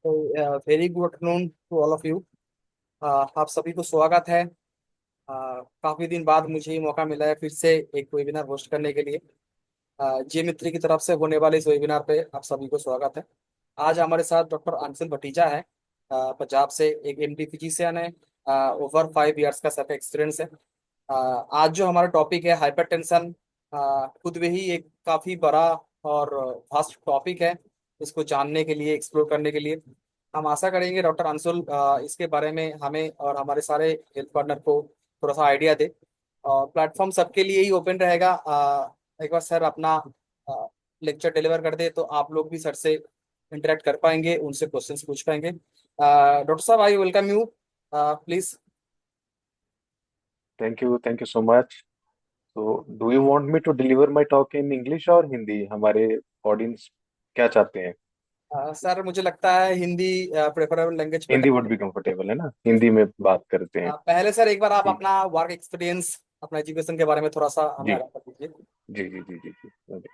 तो very good afternoon to all of you. आप सभी को स्वागत है। काफी दिन बाद मुझे ये मौका मिला है फिर से एक वेबिनार होस्ट करने के लिए। जी मित्री की तरफ से होने वाले इस वेबिनार पे आप सभी को स्वागत है। आज हमारे साथ डॉक्टर अंशुल भटीजा है। पंजाब से एक एमडी फिजिशियन है। ओवर 5 इयर्स का सबका एक्सपीरियंस है। आज जो हमारा टॉपिक है हाइपरटेंशन, खुद में ही एक काफी बड़ा और वास्ट टॉपिक है। इसको जानने के लिए, एक्सप्लोर करने के लिए हम आशा करेंगे डॉक्टर अंशुल इसके बारे में हमें और हमारे सारे हेल्थ पार्टनर को थोड़ा सा आइडिया दे। और प्लेटफॉर्म सबके लिए ही ओपन रहेगा। एक बार सर अपना लेक्चर डिलीवर कर दे तो आप लोग भी सर से इंटरेक्ट कर पाएंगे, उनसे क्वेश्चंस पूछ पाएंगे। डॉक्टर साहब, I welcome you, please. Thank you so much. तो do you want me to deliver my talk in English और हिंदी? हमारे ऑडियंस क्या चाहते हैं? सर मुझे लगता है Hindi preferable language Hindi better would है। बी कंफर्टेबल, है ना? हिंदी में बात करते हैं। पहले सर एक बार आप ठीक। अपना वर्क एक्सपीरियंस, अपना एजुकेशन के बारे में थोड़ा सा हमें जी आगाह कर दीजिए। जी जी जी जी जी।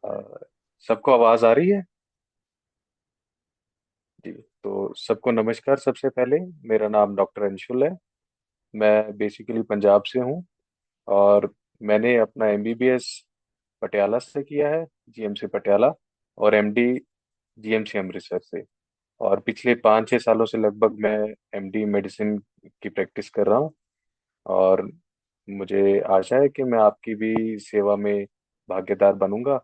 अ, सबको आवाज आ रही है? जी। तो सबको नमस्कार। सबसे पहले मेरा नाम डॉक्टर अंशुल है। मैं बेसिकली पंजाब से हूँ। और मैंने अपना एमबीबीएस पटियाला से किया है, जीएमसी पटियाला। और एमडी जीएमसी अमृतसर से। और पिछले 5-6 सालों से लगभग मैं एमडी मेडिसिन की प्रैक्टिस कर रहा हूँ। और मुझे आशा है कि मैं आपकी भी सेवा में भागीदार बनूंगा।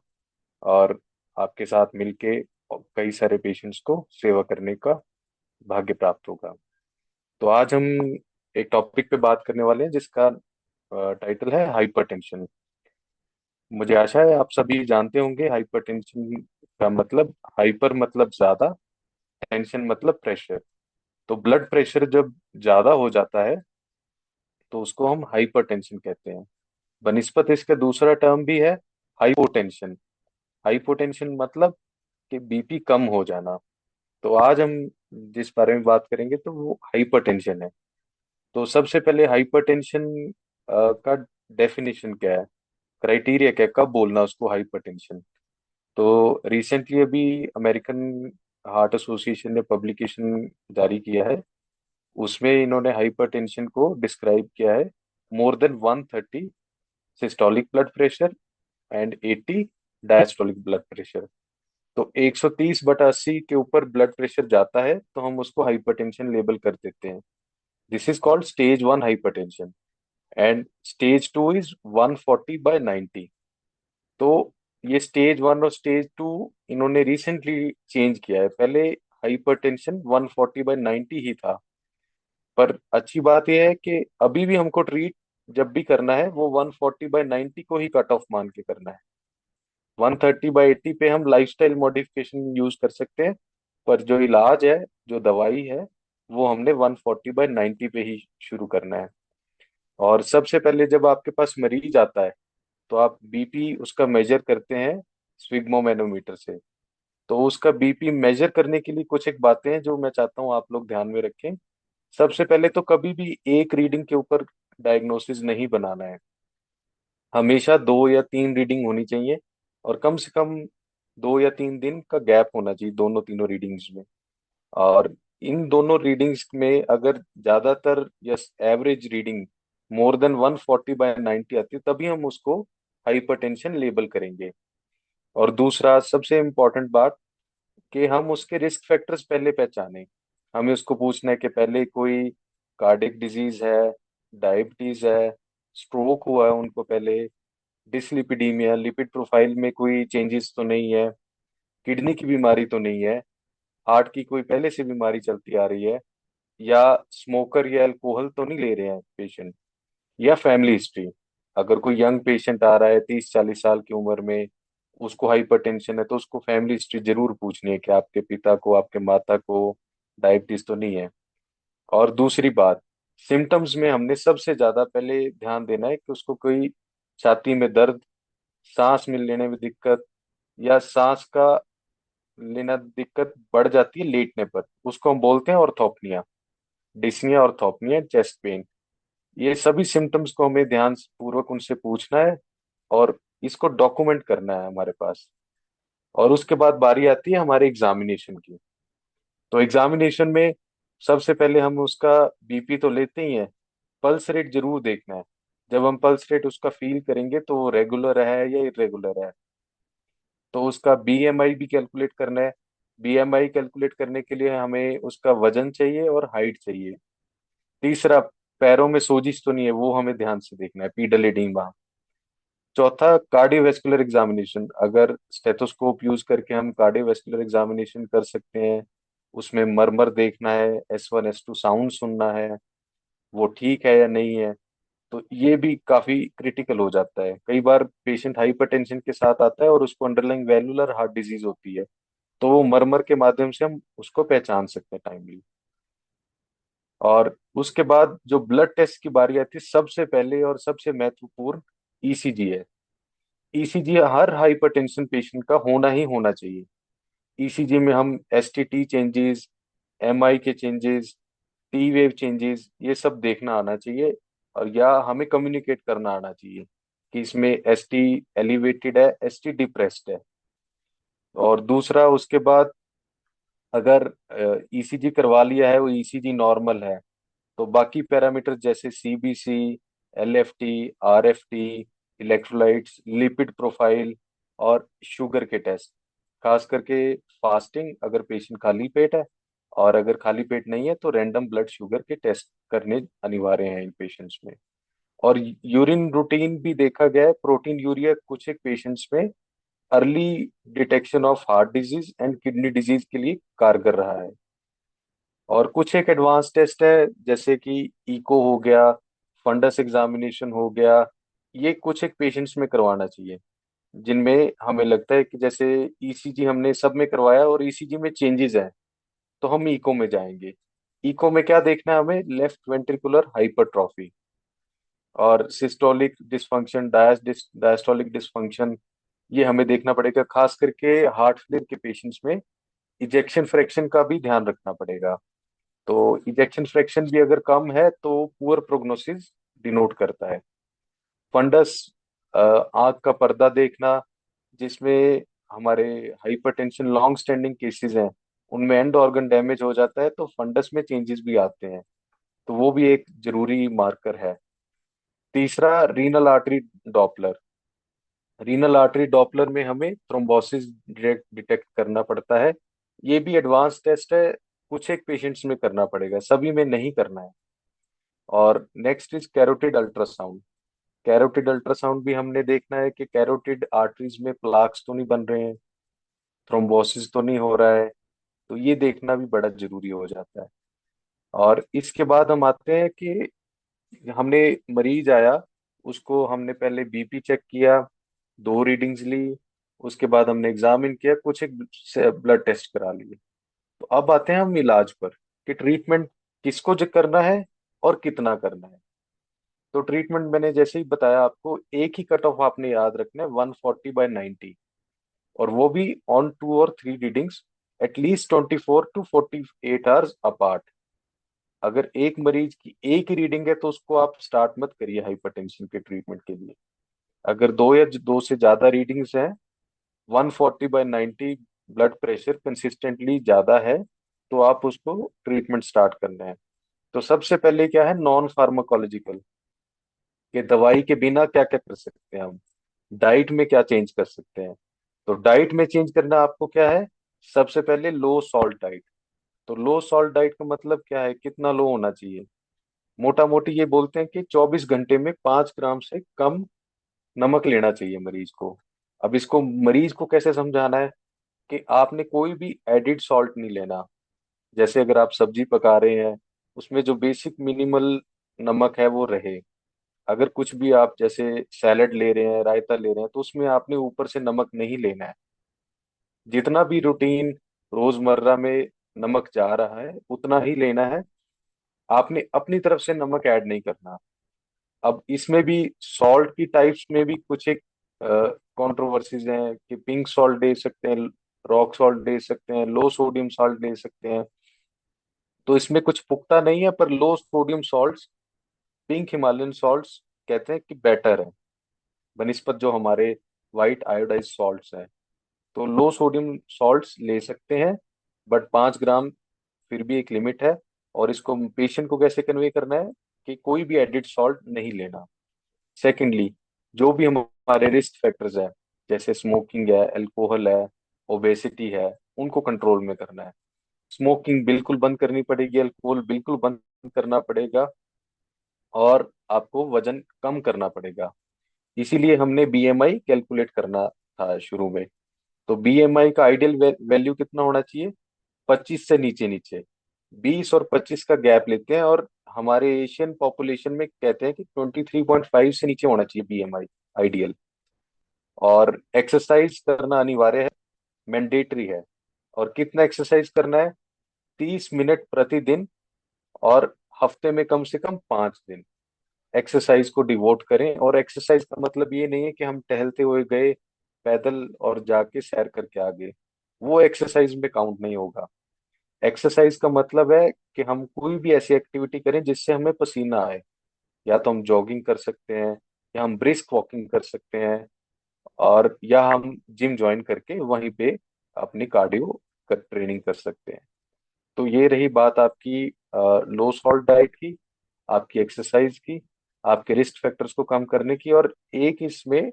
और आपके साथ मिलके कई सारे पेशेंट्स को सेवा करने का भाग्य प्राप्त होगा। तो आज हम एक टॉपिक पे बात करने वाले हैं जिसका टाइटल है हाइपरटेंशन। मुझे आशा है आप सभी जानते होंगे हाइपरटेंशन का मतलब। हाइपर मतलब ज्यादा, टेंशन मतलब प्रेशर। तो ब्लड प्रेशर जब ज्यादा हो जाता है तो उसको हम हाइपरटेंशन कहते हैं। बनिस्पत इसका दूसरा टर्म भी है, हाइपोटेंशन। हाइपोटेंशन मतलब कि बीपी कम हो जाना। तो आज हम जिस बारे में बात करेंगे तो वो हाइपरटेंशन है। तो सबसे पहले हाइपरटेंशन का डेफिनेशन क्या है, क्राइटेरिया क्या है, कब बोलना उसको हाइपरटेंशन। तो रिसेंटली अभी अमेरिकन हार्ट एसोसिएशन ने पब्लिकेशन जारी किया है। उसमें इन्होंने हाइपरटेंशन को डिस्क्राइब किया है, more than 130 systolic blood pressure and 80 diastolic blood pressure. तो 130/80 के ऊपर ब्लड प्रेशर जाता है तो हम उसको हाइपरटेंशन लेबल कर देते हैं। This is called stage 1 hypertension. And stage 2 is 140/90। तो ये स्टेज 1 और स्टेज 2 इन्होंने रिसेंटली चेंज किया है। पहले हाइपरटेंशन 140/90 ही था। पर अच्छी बात यह है कि अभी भी हमको ट्रीट जब भी करना है वो 140/90 को ही कट ऑफ मान के करना है। 130/80 पे हम लाइफस्टाइल मॉडिफिकेशन यूज कर सकते हैं। पर जो इलाज है, जो दवाई है, वो हमने 140/90 पे ही शुरू करना है। और सबसे पहले जब आपके पास मरीज आता है तो आप बीपी उसका मेजर करते हैं स्विग्मोमेनोमीटर से। तो उसका बीपी मेजर करने के लिए कुछ एक बातें हैं जो मैं चाहता हूँ आप लोग ध्यान में रखें। सबसे पहले तो कभी भी एक रीडिंग के ऊपर डायग्नोसिस नहीं बनाना है। हमेशा 2 या 3 रीडिंग होनी चाहिए। और कम से कम 2 या 3 दिन का गैप होना चाहिए दोनों तीनों रीडिंग्स में। और इन दोनों रीडिंग्स में अगर ज्यादातर या एवरेज रीडिंग मोर देन 140/90 आती है तभी हम उसको हाइपरटेंशन लेबल करेंगे। और दूसरा सबसे इम्पोर्टेंट बात कि हम उसके रिस्क फैक्टर्स पहले पहचाने। हमें उसको पूछना है कि पहले कोई कार्डियक डिजीज है, डायबिटीज है, स्ट्रोक हुआ है उनको पहले, डिसलिपिडीमिया, लिपिड प्रोफाइल में कोई चेंजेस तो नहीं है, किडनी की बीमारी तो नहीं है, हार्ट की कोई पहले से बीमारी चलती आ रही है, या स्मोकर या अल्कोहल तो नहीं ले रहे हैं पेशेंट, या फैमिली हिस्ट्री। अगर कोई यंग पेशेंट आ रहा है 30-40 साल की उम्र में, उसको हाइपरटेंशन है, तो उसको फैमिली हिस्ट्री जरूर पूछनी है कि आपके पिता को, आपके माता को डायबिटीज तो नहीं है। और दूसरी बात, सिम्टम्स में हमने सबसे ज्यादा पहले ध्यान देना है कि उसको कोई छाती में दर्द, सांस में लेने में दिक्कत, या सांस का लेना दिक्कत बढ़ जाती है लेटने पर, उसको हम बोलते हैं orthopnoea. Dyspnoea, orthopnoea, chest pain. ये सभी सिम्टम्स को हमें ध्यान पूर्वक उनसे पूछना है और इसको डॉक्यूमेंट करना है हमारे पास। और उसके बाद बारी आती है हमारे एग्जामिनेशन की। तो एग्जामिनेशन में सबसे पहले हम उसका बीपी तो लेते ही हैं, पल्स रेट जरूर देखना है। जब हम पल्स रेट उसका फील करेंगे तो वो रेगुलर है या इरेगुलर है। तो उसका बीएमआई भी कैलकुलेट करना है। बीएमआई कैलकुलेट करने के लिए हमें उसका वजन चाहिए और हाइट चाहिए। तीसरा, पैरों में सोजिश तो नहीं है, वो हमें ध्यान से देखना है, पीडल एडिमा। चौथा, कार्डियोवैस्कुलर एग्जामिनेशन, अगर स्टेथोस्कोप यूज करके हम कार्डियोवैस्कुलर एग्जामिनेशन कर सकते हैं। उसमें मरमर देखना है, S1 S2 साउंड सुनना है, वो ठीक है या नहीं है। तो ये भी काफी क्रिटिकल हो जाता है। कई बार पेशेंट हाइपरटेंशन के साथ आता है और उसको अंडरलाइंग वैल्वुलर हार्ट डिजीज होती है, तो वो मरमर के माध्यम से हम उसको पहचान सकते हैं टाइमली। और उसके बाद जो ब्लड टेस्ट की बारी आती है, सबसे पहले और सबसे महत्वपूर्ण ईसीजी है। ईसीजी हर हाइपरटेंशन पेशेंट का होना ही होना चाहिए। ईसीजी में हम एसटीटी चेंजेस, एमआई के चेंजेस, टी वेव चेंजेस, ये सब देखना आना चाहिए। और या हमें कम्युनिकेट करना आना चाहिए कि इसमें एसटी एलिवेटेड है, एसटी डिप्रेस्ड है। और दूसरा, उसके बाद अगर ईसीजी करवा लिया है, वो ईसीजी नॉर्मल है, तो बाकी पैरामीटर जैसे CBC, LFT, RFT, electrolytes, lipid profile और शुगर के टेस्ट, खास करके फास्टिंग अगर पेशेंट खाली पेट है, और अगर खाली पेट नहीं है तो रैंडम ब्लड शुगर के टेस्ट करने अनिवार्य हैं इन पेशेंट्स में। और यूरिन रूटीन भी देखा गया है, प्रोटीन यूरिया कुछ एक पेशेंट्स में early detection of heart disease and kidney disease के लिए कारगर रहा है। और कुछ एक एडवांस टेस्ट है जैसे कि इको हो गया, फंडस एग्जामिनेशन हो गया, ये कुछ एक पेशेंट्स में करवाना चाहिए जिनमें हमें लगता है कि जैसे ईसीजी हमने सब में करवाया और ईसीजी में चेंजेस हैं, तो हम इको में जाएंगे। इको में क्या देखना है हमें? लेफ्ट वेंट्रिकुलर हाइपरट्रॉफी और सिस्टोलिक डिसफंक्शन, डायस्टोलिक डिसफंक्शन, ये हमें देखना पड़ेगा। खास करके हार्ट फेलियर के पेशेंट्स में इजेक्शन फ्रैक्शन का भी ध्यान रखना पड़ेगा। तो इजेक्शन फ्रैक्शन भी अगर कम है तो पुअर प्रोग्नोसिस डिनोट करता है। फंडस, आंख का पर्दा देखना, जिसमें हमारे हाइपरटेंशन लॉन्ग स्टैंडिंग केसेस हैं, उनमें एंड ऑर्गन डैमेज हो जाता है तो फंडस में चेंजेस भी आते हैं, तो वो भी एक जरूरी मार्कर है। तीसरा, renal artery Doppler. Renal artery Doppler में हमें थ्रोम्बोसिस डायरेक्ट डिटेक्ट करना पड़ता है। ये भी एडवांस टेस्ट है, कुछ एक पेशेंट्स में करना पड़ेगा, सभी में नहीं करना है। और next is carotid ultrasound. Carotid ultrasound भी हमने देखना है कि कैरोटिड आर्टरीज में प्लाक्स तो नहीं बन रहे हैं, थ्रोम्बोसिस तो नहीं हो रहा है, तो ये देखना भी बड़ा जरूरी हो जाता है। और इसके बाद हम आते हैं कि हमने मरीज आया, उसको हमने पहले बीपी चेक किया, दो रीडिंग्स ली, उसके बाद हमने एग्जामिन किया, कुछ एक ब्लड टेस्ट करा लिए। तो अब आते हैं हम इलाज पर कि ट्रीटमेंट किसको जो करना है और कितना करना है। तो ट्रीटमेंट मैंने जैसे ही बताया आपको, एक ही कट ऑफ आपने याद रखना है, 140/90, और वो भी ऑन 2 और 3 readings, at least 24 to 48 hours apart. अगर एक मरीज की एक ही रीडिंग है तो उसको आप स्टार्ट मत करिए हाइपरटेंशन के ट्रीटमेंट के लिए। अगर दो या दो से ज्यादा रीडिंग्स हैं, 140/90 ब्लड प्रेशर कंसिस्टेंटली ज्यादा है, तो आप उसको ट्रीटमेंट स्टार्ट करना है। तो सबसे पहले क्या है, नॉन फार्माकोलॉजिकल, कि दवाई के बिना क्या क्या कर सकते हैं हम, डाइट में क्या चेंज कर सकते हैं। तो डाइट में चेंज करना आपको क्या है? सबसे पहले लो सॉल्ट डाइट। तो लो सॉल्ट डाइट का मतलब क्या है, कितना लो होना चाहिए? मोटा मोटी ये बोलते हैं कि 24 घंटे में 5 ग्राम से कम नमक लेना चाहिए मरीज को। अब इसको मरीज को कैसे समझाना है कि आपने कोई भी एडिड सॉल्ट नहीं लेना। जैसे अगर आप सब्जी पका रहे हैं, उसमें जो बेसिक मिनिमल नमक है वो रहे। अगर कुछ भी आप जैसे सैलेड ले रहे हैं, रायता ले रहे हैं, तो उसमें आपने ऊपर से नमक नहीं लेना है। जितना भी रूटीन रोजमर्रा में नमक जा रहा है उतना ही लेना है, आपने अपनी तरफ से नमक ऐड नहीं करना। अब इसमें भी सॉल्ट की टाइप्स में भी कुछ एक कंट्रोवर्सीज हैं कि पिंक सॉल्ट दे सकते हैं, रॉक सॉल्ट दे सकते हैं, लो सोडियम सॉल्ट दे सकते हैं। तो इसमें कुछ पुख्ता नहीं है, पर low sodium salts, pink Himalayan salts कहते हैं कि बेटर है बनिस्पत जो हमारे वाइट आयोडाइज सॉल्ट्स हैं। तो लो सोडियम सॉल्ट्स ले सकते हैं, बट 5 ग्राम फिर भी एक लिमिट है। और इसको पेशेंट को कैसे कन्वे करना है कि कोई भी एडिड सॉल्ट नहीं लेना। सेकेंडली, जो भी हमारे रिस्क फैक्टर्स है, जैसे स्मोकिंग है, अल्कोहल है, ओबेसिटी है, उनको कंट्रोल में करना है। स्मोकिंग बिल्कुल बंद करनी पड़ेगी, अल्कोहल बिल्कुल बंद करना पड़ेगा, और आपको वजन कम करना पड़ेगा। इसीलिए हमने बीएमआई कैलकुलेट करना था शुरू में। तो बीएमआई का आइडियल वैल्यू कितना होना चाहिए? 25 से नीचे नीचे। 20 और 25 का गैप लेते हैं, और हमारे एशियन पॉपुलेशन में कहते हैं कि 23.5 से नीचे होना चाहिए बीएमआई आइडियल। और एक्सरसाइज करना अनिवार्य है, मैंडेटरी है। और कितना एक्सरसाइज करना है? 30 मिनट प्रतिदिन, और हफ्ते में कम से कम 5 दिन एक्सरसाइज को डिवोट करें। और एक्सरसाइज का मतलब ये नहीं है कि हम टहलते हुए गए पैदल और जाके सैर करके आ गए, वो एक्सरसाइज में काउंट नहीं होगा। एक्सरसाइज का मतलब है कि हम कोई भी ऐसी एक्टिविटी करें जिससे हमें पसीना आए। या तो हम जॉगिंग कर सकते हैं, या हम ब्रिस्क वॉकिंग कर सकते हैं, और या हम जिम ज्वाइन करके वहीं पे अपनी कार्डियो ट्रेनिंग कर सकते हैं। तो ये रही बात आपकी लो सॉल्ट डाइट की, आपकी एक्सरसाइज की, आपके रिस्क फैक्टर्स को कम करने की। और एक इसमें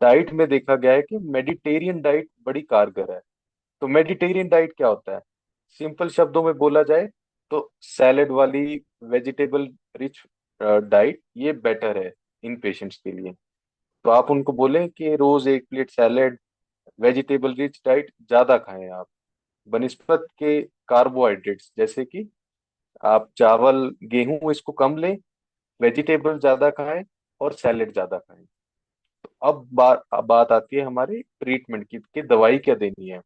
डाइट में देखा गया है कि मेडिटेरियन डाइट बड़ी कारगर है। तो मेडिटेरियन डाइट क्या होता है? सिंपल शब्दों में बोला जाए तो सैलेड वाली, वेजिटेबल रिच डाइट ये बेटर है इन पेशेंट्स के लिए। तो आप उनको बोलें कि रोज एक plate salad, vegetable rich diet ज्यादा खाएं आप, बनिस्पत के कार्बोहाइड्रेट्स, जैसे कि आप चावल, गेहूं इसको कम लें, वेजिटेबल ज्यादा खाएं, और सैलेड ज्यादा खाएं। अब बात आती है हमारी ट्रीटमेंट की कि दवाई क्या देनी है।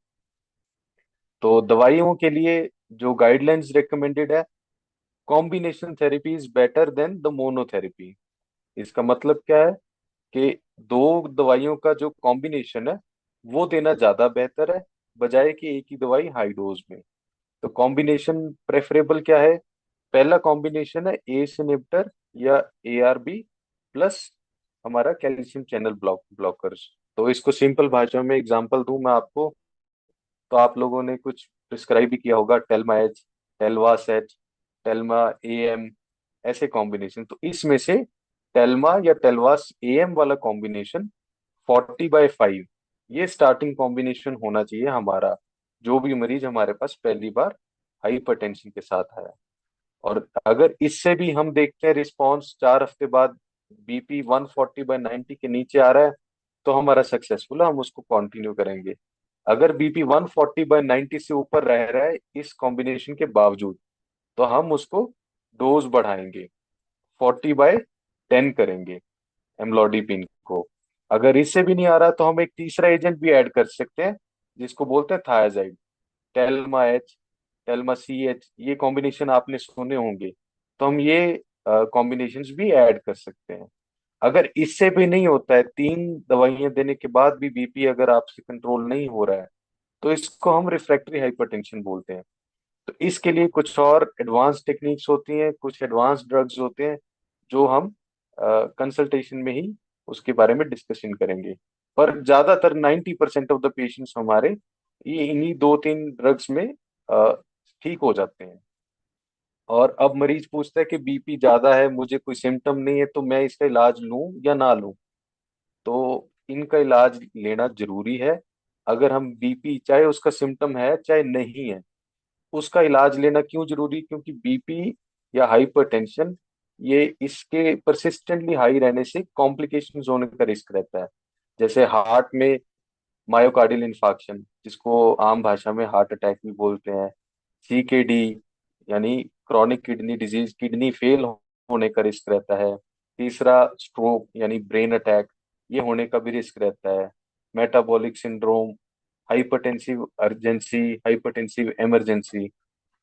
तो दवाइयों के लिए जो गाइडलाइंस रिकमेंडेड है, combination therapy is better than the monotherapy. इसका मतलब क्या है कि दो दवाइयों का जो कॉम्बिनेशन है वो देना ज्यादा बेहतर है, बजाय कि एक ही दवाई हाई डोज में। तो कॉम्बिनेशन प्रेफरेबल क्या है? पहला कॉम्बिनेशन है एस इनहिबिटर या एआरबी प्लस हमारा कैल्शियम चैनल ब्लॉकर्स। तो इसको सिंपल भाषा में एग्जांपल दूं मैं आपको, तो आप लोगों ने कुछ प्रिस्क्राइब भी किया होगा, टेल्मा एच, टेलवा सेच, टेल्मा एएम, ऐसे कॉम्बिनेशन। तो इसमें से टेल्मा या टेलवास एएम वाला कॉम्बिनेशन 40/5, ये स्टार्टिंग कॉम्बिनेशन होना चाहिए हमारा, जो भी मरीज हमारे पास पहली बार हाइपरटेंशन के साथ आया। और अगर इससे भी हम देखते हैं रिस्पॉन्स 4 हफ्ते बाद बीपी 140/90 के नीचे आ रहा है, तो हमारा सक्सेसफुल है, हम उसको कंटिन्यू करेंगे। अगर बीपी 140/90 से ऊपर रह रहा है इस कॉम्बिनेशन के बावजूद, तो हम उसको डोज बढ़ाएंगे, 40/10 करेंगे एमलोडिपिन को। अगर इससे भी नहीं आ रहा तो हम एक तीसरा एजेंट भी ऐड कर सकते हैं, जिसको बोलते हैं thiazide, Telma H, Telma C H, ये कॉम्बिनेशन आपने सुने होंगे। तो हम ये कॉम्बिनेशंस भी ऐड कर सकते हैं। अगर इससे भी नहीं होता है, 3 दवाइयां देने के बाद भी बीपी अगर आपसे कंट्रोल नहीं हो रहा है, तो इसको हम रिफ्रैक्टरी हाइपरटेंशन बोलते हैं। तो इसके लिए कुछ और एडवांस टेक्निक्स होती हैं, कुछ एडवांस ड्रग्स होते हैं, जो हम कंसल्टेशन में ही उसके बारे में डिस्कशन करेंगे। पर ज्यादातर 90% ऑफ द पेशेंट्स हमारे ये इन्हीं 2-3 ड्रग्स में अ, ठीक हो जाते हैं। और अब मरीज पूछता है कि बीपी ज्यादा है, मुझे कोई सिम्टम नहीं है, तो मैं इसका इलाज लूं या ना लूं? तो इनका इलाज लेना जरूरी है। अगर हम बीपी, चाहे उसका सिम्टम है चाहे नहीं है, उसका इलाज लेना क्यों जरूरी? क्योंकि बीपी या हाइपरटेंशन, ये इसके परसिस्टेंटली हाई रहने से कॉम्प्लिकेशंस होने का रिस्क रहता है। जैसे हार्ट में मायोकार्डियल इंफार्क्शन, जिसको आम भाषा में हार्ट अटैक भी बोलते हैं, सीकेडी यानी chronic kidney disease, kidney fail होने का रिस्क रहता है। तीसरा, स्ट्रोक यानी ब्रेन अटैक, ये होने का भी रिस्क रहता है। Metabolic syndrome, hypertensive urgency, hypertensive emergency,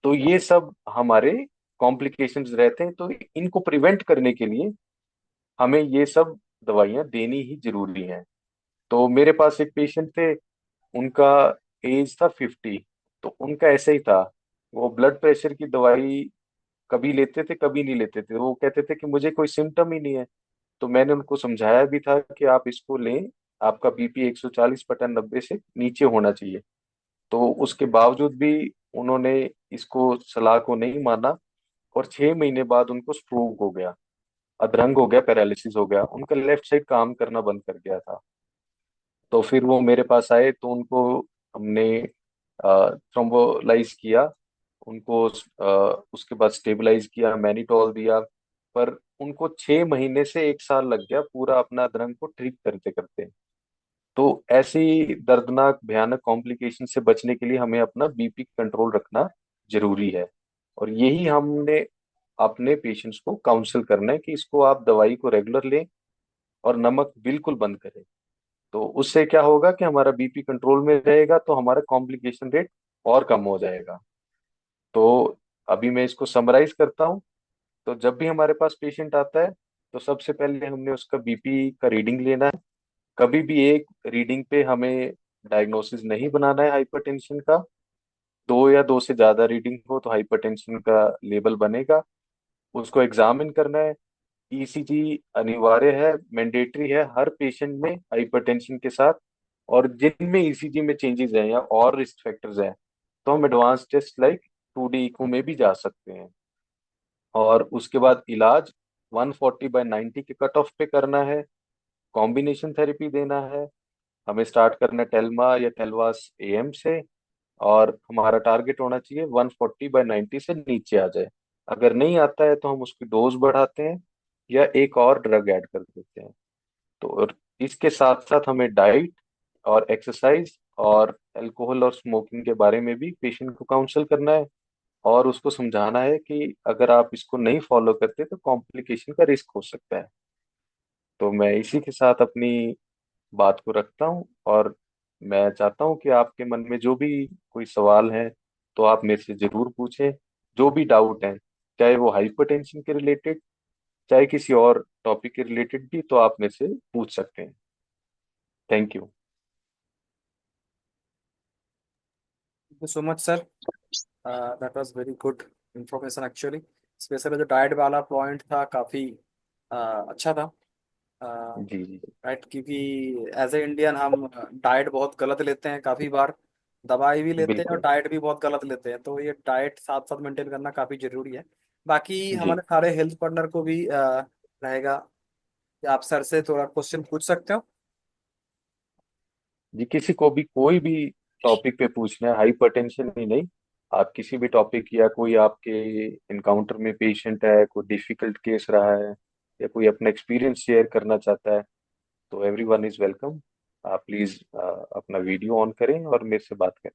तो ये सब हमारे कॉम्प्लिकेशंस रहते हैं। तो इनको प्रिवेंट करने के लिए हमें ये सब दवाइयां देनी ही जरूरी हैं। तो मेरे पास एक पेशेंट थे, उनका एज था 50। तो उनका ऐसे ही था, वो ब्लड प्रेशर की दवाई कभी लेते थे कभी नहीं लेते थे। वो कहते थे कि मुझे कोई सिम्टम ही नहीं है। तो मैंने उनको समझाया भी था कि आप इसको लें, आपका बीपी 140/90 से नीचे होना चाहिए। तो उसके बावजूद भी उन्होंने इसको सलाह को नहीं माना, और 6 महीने बाद उनको स्ट्रोक हो गया, अधरंग हो गया, पैरालिसिस हो गया, उनका लेफ्ट साइड काम करना बंद कर गया था। तो फिर वो मेरे पास आए, तो उनको हमने थ्रोम्बोलाइज किया, उनको उसके बाद स्टेबलाइज किया, मैनिटॉल दिया। पर उनको 6 महीने से 1 साल लग गया पूरा अपना अधरंग को ठीक करते करते। तो ऐसी दर्दनाक भयानक कॉम्प्लिकेशन से बचने के लिए हमें अपना बीपी कंट्रोल रखना जरूरी है। और यही हमने अपने पेशेंट्स को काउंसल करना है कि इसको आप दवाई को रेगुलर लें और नमक बिल्कुल बंद करें। तो उससे क्या होगा कि हमारा बीपी कंट्रोल में रहेगा, तो हमारा कॉम्प्लिकेशन रेट और कम हो जाएगा। तो अभी मैं इसको समराइज करता हूँ। तो जब भी हमारे पास पेशेंट आता है, तो सबसे पहले हमने उसका बीपी का रीडिंग लेना है। कभी भी एक रीडिंग पे हमें डायग्नोसिस नहीं बनाना है हाइपरटेंशन का। दो या दो से ज्यादा रीडिंग हो तो हाइपरटेंशन का लेबल बनेगा। उसको एग्जामिन करना है। ईसीजी अनिवार्य है, मैंडेटरी है हर पेशेंट में हाइपरटेंशन के साथ। और जिनमें ईसीजी में चेंजेस हैं या और रिस्क फैक्टर्स हैं, तो हम advance taste like 2D eco में भी जा सकते हैं। और उसके बाद इलाज 140/90 के कट ऑफ पे करना है। कॉम्बिनेशन थेरेपी देना है। हमें स्टार्ट करना है टेल्मा या टेलवास एएम से। और हमारा टारगेट होना चाहिए 140/90 से नीचे आ जाए। अगर नहीं आता है तो हम उसकी डोज बढ़ाते हैं या एक और ड्रग ऐड कर देते हैं। तो और इसके साथ साथ हमें डाइट और एक्सरसाइज और अल्कोहल और स्मोकिंग के बारे में भी पेशेंट को काउंसल करना है। और उसको समझाना है कि अगर आप इसको नहीं फॉलो करते तो कॉम्प्लिकेशन का रिस्क हो सकता है। तो मैं इसी के साथ अपनी बात को रखता हूँ। और मैं चाहता हूँ कि आपके मन में जो भी कोई सवाल है, तो आप मेरे से जरूर पूछें। जो भी डाउट है, चाहे वो हाइपरटेंशन के रिलेटेड, चाहे किसी और टॉपिक के रिलेटेड भी, तो आप मेरे से पूछ सकते हैं। Thank you. Thank you so much sir, that was very good information actually. Specially जो डाइट वाला पॉइंट था काफ़ी अच्छा था। जी जी। राइट, क्योंकि एज ए इंडियन हम डाइट बहुत गलत लेते हैं काफ़ी बार। दवाई भी लेते हैं और बिल्कुल। डाइट भी बहुत गलत लेते हैं, तो ये डाइट साथ साथ मेंटेन करना काफ़ी जरूरी है। बाकी जी हमारे सारे हेल्थ पार्टनर को भी रहेगा कि आप सर से थोड़ा क्वेश्चन पूछ सकते हो। जी, किसी को भी कोई भी टॉपिक पे पूछना है, हाइपरटेंशन ही नहीं, आप किसी भी टॉपिक, या कोई आपके इनकाउंटर में पेशेंट है, कोई डिफिकल्ट केस रहा है, या कोई अपना एक्सपीरियंस शेयर करना चाहता है, तो एवरीवन इज वेलकम। आप प्लीज अपना वीडियो ऑन करें और मेरे से बात करें।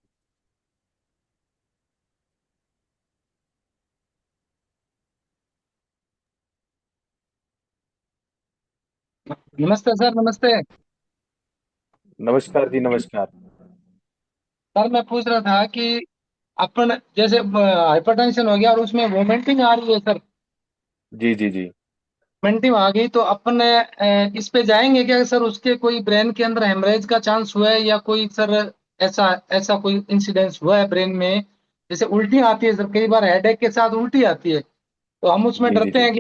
नमस्ते सर, नमस्ते। नमस्कार जी, नमस्कार। सर मैं पूछ रहा था कि अपन जैसे हाइपरटेंशन हो गया और उसमें वोमिटिंग आ रही है सर। जी जी जी। वोमिटिंग आ गई तो अपन इस पे जाएंगे क्या सर? उसके कोई ब्रेन के अंदर हेमरेज का चांस हुआ है या कोई सर ऐसा ऐसा कोई इंसिडेंस हुआ है ब्रेन में? जैसे उल्टी आती है सर, कई बार हेडेक के साथ उल्टी आती है, तो हम उसमें जी जी डरते जी। हैं कि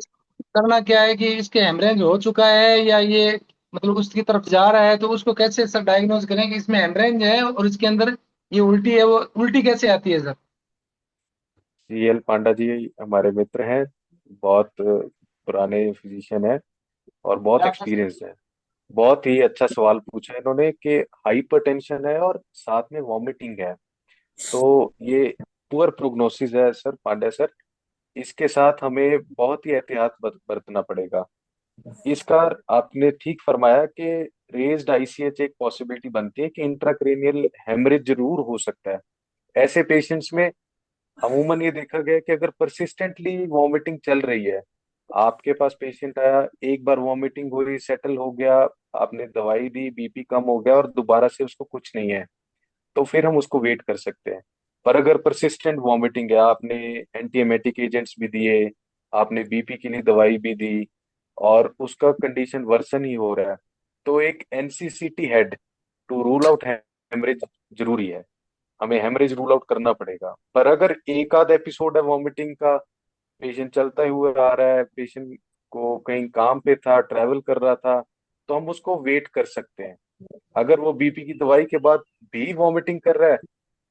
करना क्या है कि इसके हेमरेज हो चुका है या ये मतलब उसकी तरफ जा रहा है, तो उसको कैसे सर डायग्नोज करें कि इसमें हेमरेज है और इसके अंदर ये उल्टी है? वो उल्टी कैसे आती है सर? CL पांडा जी हमारे मित्र हैं, बहुत पुराने फिजिशियन हैं और बहुत एक्सपीरियंस्ड हैं। बहुत ही अच्छा सवाल पूछा है इन्होंने कि हाइपरटेंशन है और साथ में वॉमिटिंग है, तो ये पुअर प्रोग्नोसिस है सर पांडे सर। इसके साथ हमें बहुत ही एहतियात बरतना पड़ेगा। इसका आपने ठीक फरमाया कि रेज्ड आईसीएच एक पॉसिबिलिटी बनती है कि इंट्राक्रेनियल हेमरेज जरूर हो सकता है। ऐसे पेशेंट्स में अमूमन ये देखा गया है कि अगर परसिस्टेंटली वॉमिटिंग चल रही है, आपके पास पेशेंट आया, एक बार वॉमिटिंग हुई, सेटल हो गया, आपने दवाई दी, बीपी कम हो गया और दोबारा से उसको कुछ नहीं है, तो फिर हम उसको वेट कर सकते हैं। पर अगर परसिस्टेंट वॉमिटिंग है, आपने एंटी एमेटिक एजेंट्स भी दिए, आपने बीपी के लिए दवाई भी दी, और उसका कंडीशन वर्सन ही हो रहा है, तो एक NCCT head to rule out haemorrhage जरूरी है। हमें हेमरेज रूल आउट करना पड़ेगा। पर अगर एक आध एपिसोड है वॉमिटिंग का, पेशेंट चलता हुआ आ रहा है, पेशेंट को कहीं काम पे था, ट्रैवल कर रहा था, तो हम उसको वेट कर सकते हैं। अगर वो बीपी की दवाई के बाद भी वॉमिटिंग कर रहा है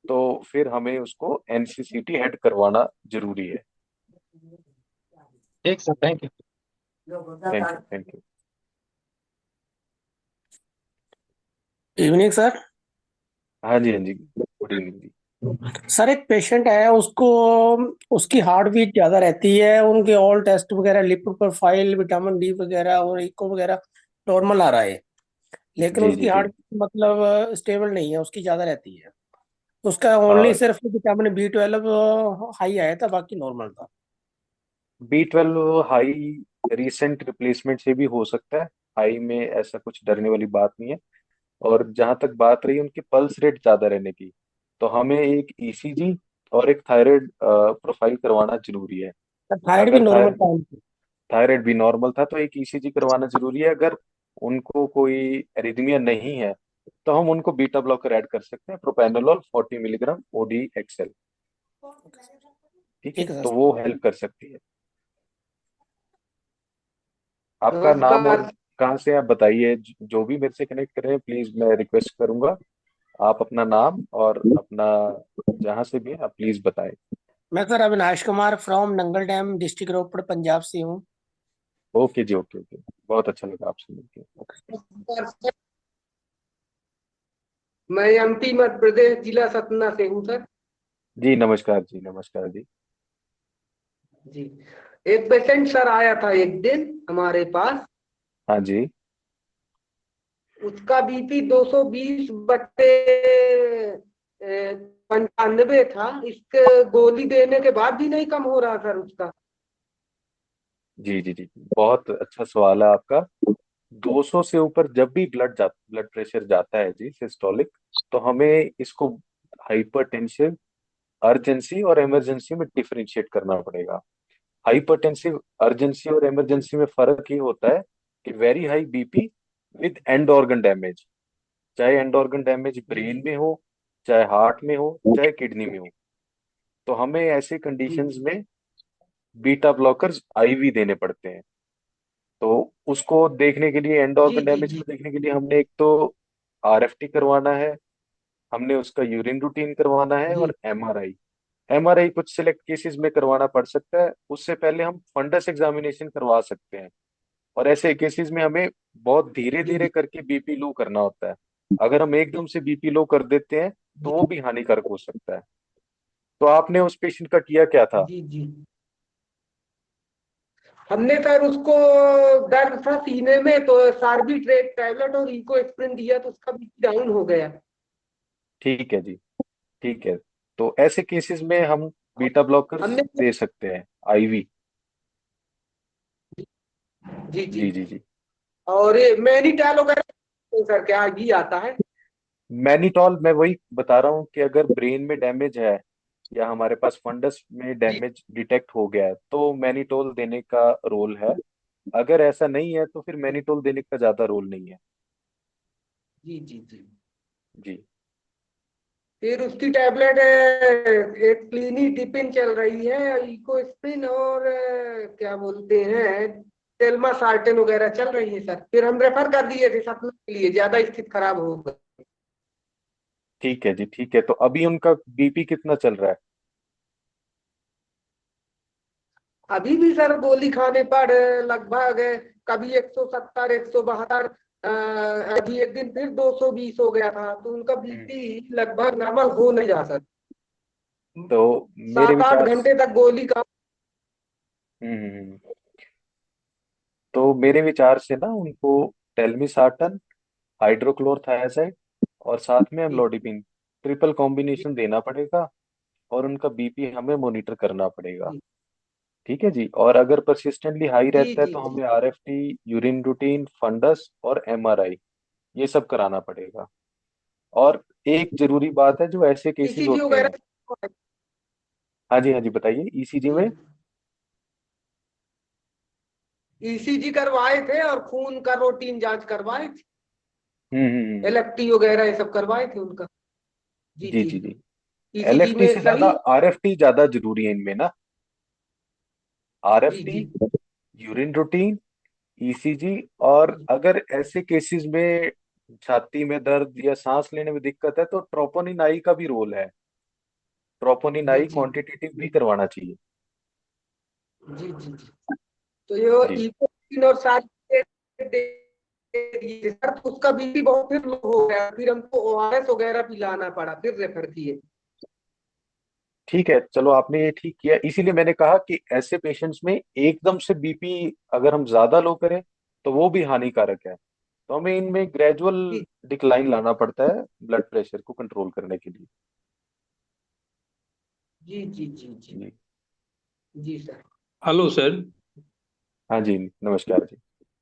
तो फिर हमें उसको एनसीसीटी हेड करवाना जरूरी है। ठीक sir, thank you. Thank you, thank you. Evening sir. हाँ जी, हाँ जी, गुड इवनिंग जी। सर एक पेशेंट है, उसको उसकी हार्ट बीट ज्यादा रहती है, उनके ऑल टेस्ट वगैरह, लिपिड प्रोफाइल, विटामिन डी वगैरह और इको वगैरह नॉर्मल आ रहा है, लेकिन जी जी उसकी जी। हार्ट मतलब स्टेबल नहीं है, उसकी ज्यादा रहती है। उसका ओनली हाँ, सिर्फ विटामिन बी 12 हाई आया था, बाकी नॉर्मल था। B12 हाई रिसेंट रिप्लेसमेंट से भी हो सकता है। हाई में ऐसा कुछ डरने वाली बात नहीं है। और जहां तक बात रही उनकी पल्स रेट ज्यादा रहने की, तो हमें एक ईसीजी और एक थायराइड प्रोफाइल करवाना जरूरी है। थायराइड भी अगर नॉर्मल था उनकी। थायराइड भी नॉर्मल था तो एक ईसीजी करवाना जरूरी है। अगर उनको कोई एरिथमिया नहीं है तो हम उनको बीटा ब्लॉकर ऐड कर सकते हैं, प्रोपेनोलॉल 40 मिलीग्राम OD एक्सएल। ठीक है, ठीक है तो सर। वो हेल्प कर सकती है। आपका नाम और नमस्कार। कहाँ से आप बताइए। जो भी मेरे से कनेक्ट करें प्लीज मैं रिक्वेस्ट करूंगा आप अपना नाम और अपना जहाँ से भी हैं, आप प्लीज बताएं। मैं sir Avinash Kumar from Nangal dam, district Ropar, Punjab से हूँ। ओके जी, ओके ओके। बहुत अच्छा लगा आपसे मिलकर। नमस्कार सर, मैं एमपी मध्य प्रदेश जिला सतना से हूँ सर। जी नमस्कार जी, नमस्कार जी। जी, एक पेशेंट सर आया था एक दिन हमारे पास। हाँ जी। उसका बीपी 220/95 था। इसके गोली देने के बाद भी नहीं कम हो रहा सर उसका। जी जी जी, बहुत अच्छा सवाल है आपका। 200 से ऊपर जब भी ब्लड प्रेशर जाता है जी सिस्टोलिक, तो हमें इसको हाइपरटेंसिव, अर्जेंसी और इमरजेंसी में डिफरेंशिएट करना पड़ेगा। हाइपरटेंसिव, अर्जेंसी और इमरजेंसी में फर्क ये होता है कि very high BP with end organ damage, चाहे एंड ऑर्गन डैमेज जी ब्रेन जी में हो, चाहे हार्ट में हो, चाहे किडनी में हो, तो हमें ऐसे जी कंडीशंस जी में बीटा ब्लॉकर्स आईवी देने पड़ते हैं। तो उसको देखने के लिए, एंड जी ऑर्गन जी डैमेज जी को देखने के लिए हमने एक तो आरएफटी करवाना है, हमने उसका यूरिन रूटीन करवाना है, जी और एमआरआई। एमआरआई कुछ सिलेक्ट केसेस में करवाना पड़ सकता है, उससे पहले हम फंडस एग्जामिनेशन करवा सकते हैं। और ऐसे केसेस में हमें बहुत धीरे जी धीरे करके बीपी लो करना होता है। अगर हम एकदम से बीपी लो कर देते हैं तो जी वो भी हानिकारक हो सकता है। तो आपने उस पेशेंट का किया क्या था? जी जी। हमने सर उसको दर्द था सीने में तो सार्बिट्रेट टैबलेट और इको एस्प्रिन दिया तो उसका बीपी डाउन हो गया। ठीक है जी, ठीक है। तो ऐसे केसेस में हम बीटा ब्लॉकर्स हमने दे सकते हैं, आईवी। जी जी। जी जी जी। और ये मैनिटैल वगैरह सर क्या ही आता है? मैनिटॉल, मैं वही बता रहा हूँ कि अगर ब्रेन में डैमेज है या हमारे पास फंडस में जी डैमेज डिटेक्ट हो गया है तो मैनिटोल देने का रोल है। अगर ऐसा नहीं है तो फिर मैनिटोल देने का ज्यादा रोल नहीं है। जी जी जी। जी। फिर उसकी टैबलेट एक क्लीनी डिपिन चल रही है, इकोस्प्रिन और क्या बोलते हैं टेल्मा साल्टन वगैरह चल रही है सर। फिर हम रेफर कर दिए थे सपना के लिए, ज्यादा स्थिति खराब हो गई। ठीक है जी, ठीक है। तो अभी उनका बीपी कितना चल रहा है? अभी भी सर गोली खाने पर लगभग कभी 170 172, अभी एक दिन फिर 220 हो गया था तो उनका हम्म। बीपी लगभग नॉर्मल हो नहीं जा सकता। तो मेरे 7 8 विचार घंटे तक गोली का। हम्म, तो मेरे विचार से ना उनको टेल्मिसार्टन, हाइड्रोक्लोरथायाजाइड और साथ में जी अमलोडिपिन, ट्रिपल कॉम्बिनेशन देना पड़ेगा। और उनका बीपी हमें मॉनिटर करना पड़ेगा। जी ठीक है जी। और अगर परसिस्टेंटली हाई जी रहता है जी तो जी हमें आरएफटी, यूरिन रूटीन, फंडस और एमआरआई, ये सब कराना पड़ेगा। और एक जरूरी बात है, जो ऐसे केसेस ईसीजी होते हैं। वगैरह। हाँ जी, हाँ जी, बताइए ईसीजी जी में। ईसीजी करवाए थे और खून का रूटीन जांच करवाए थे, हम्म। एलएफटी वगैरह ये सब करवाए थे उनका। जी जी जी। जी जी। ईसीजी एलएफटी में से ज्यादा सही। आरएफटी ज्यादा जरूरी है इनमें ना। जी आरएफटी, जी यूरिन रूटीन, ईसीजी। और जी अगर ऐसे केसेस में छाती में दर्द या सांस लेने में दिक्कत है तो ट्रोपोनिन आई का भी रोल है। ट्रोपोनिन जी आई जी क्वांटिटेटिव भी करवाना चाहिए। जी जी जी। तो ये जी। इकोपिन और सारी सर, तो उसका बीपी बहुत फिर लो हो गया, फिर हमको ओआरएस वगैरह पिलाना पड़ा, फिर रेफर किए। ठीक है, चलो आपने ये ठीक किया, इसीलिए मैंने कहा कि ऐसे पेशेंट्स में एकदम से बीपी अगर हम ज्यादा लो करें तो वो भी हानिकारक है। तो हमें इनमें ग्रेजुअल जी डिक्लाइन लाना पड़ता है ब्लड प्रेशर को कंट्रोल करने के लिए। जी जी जी जी जी। जी सर। Hello sir. हाँ जी, नमस्कार जी।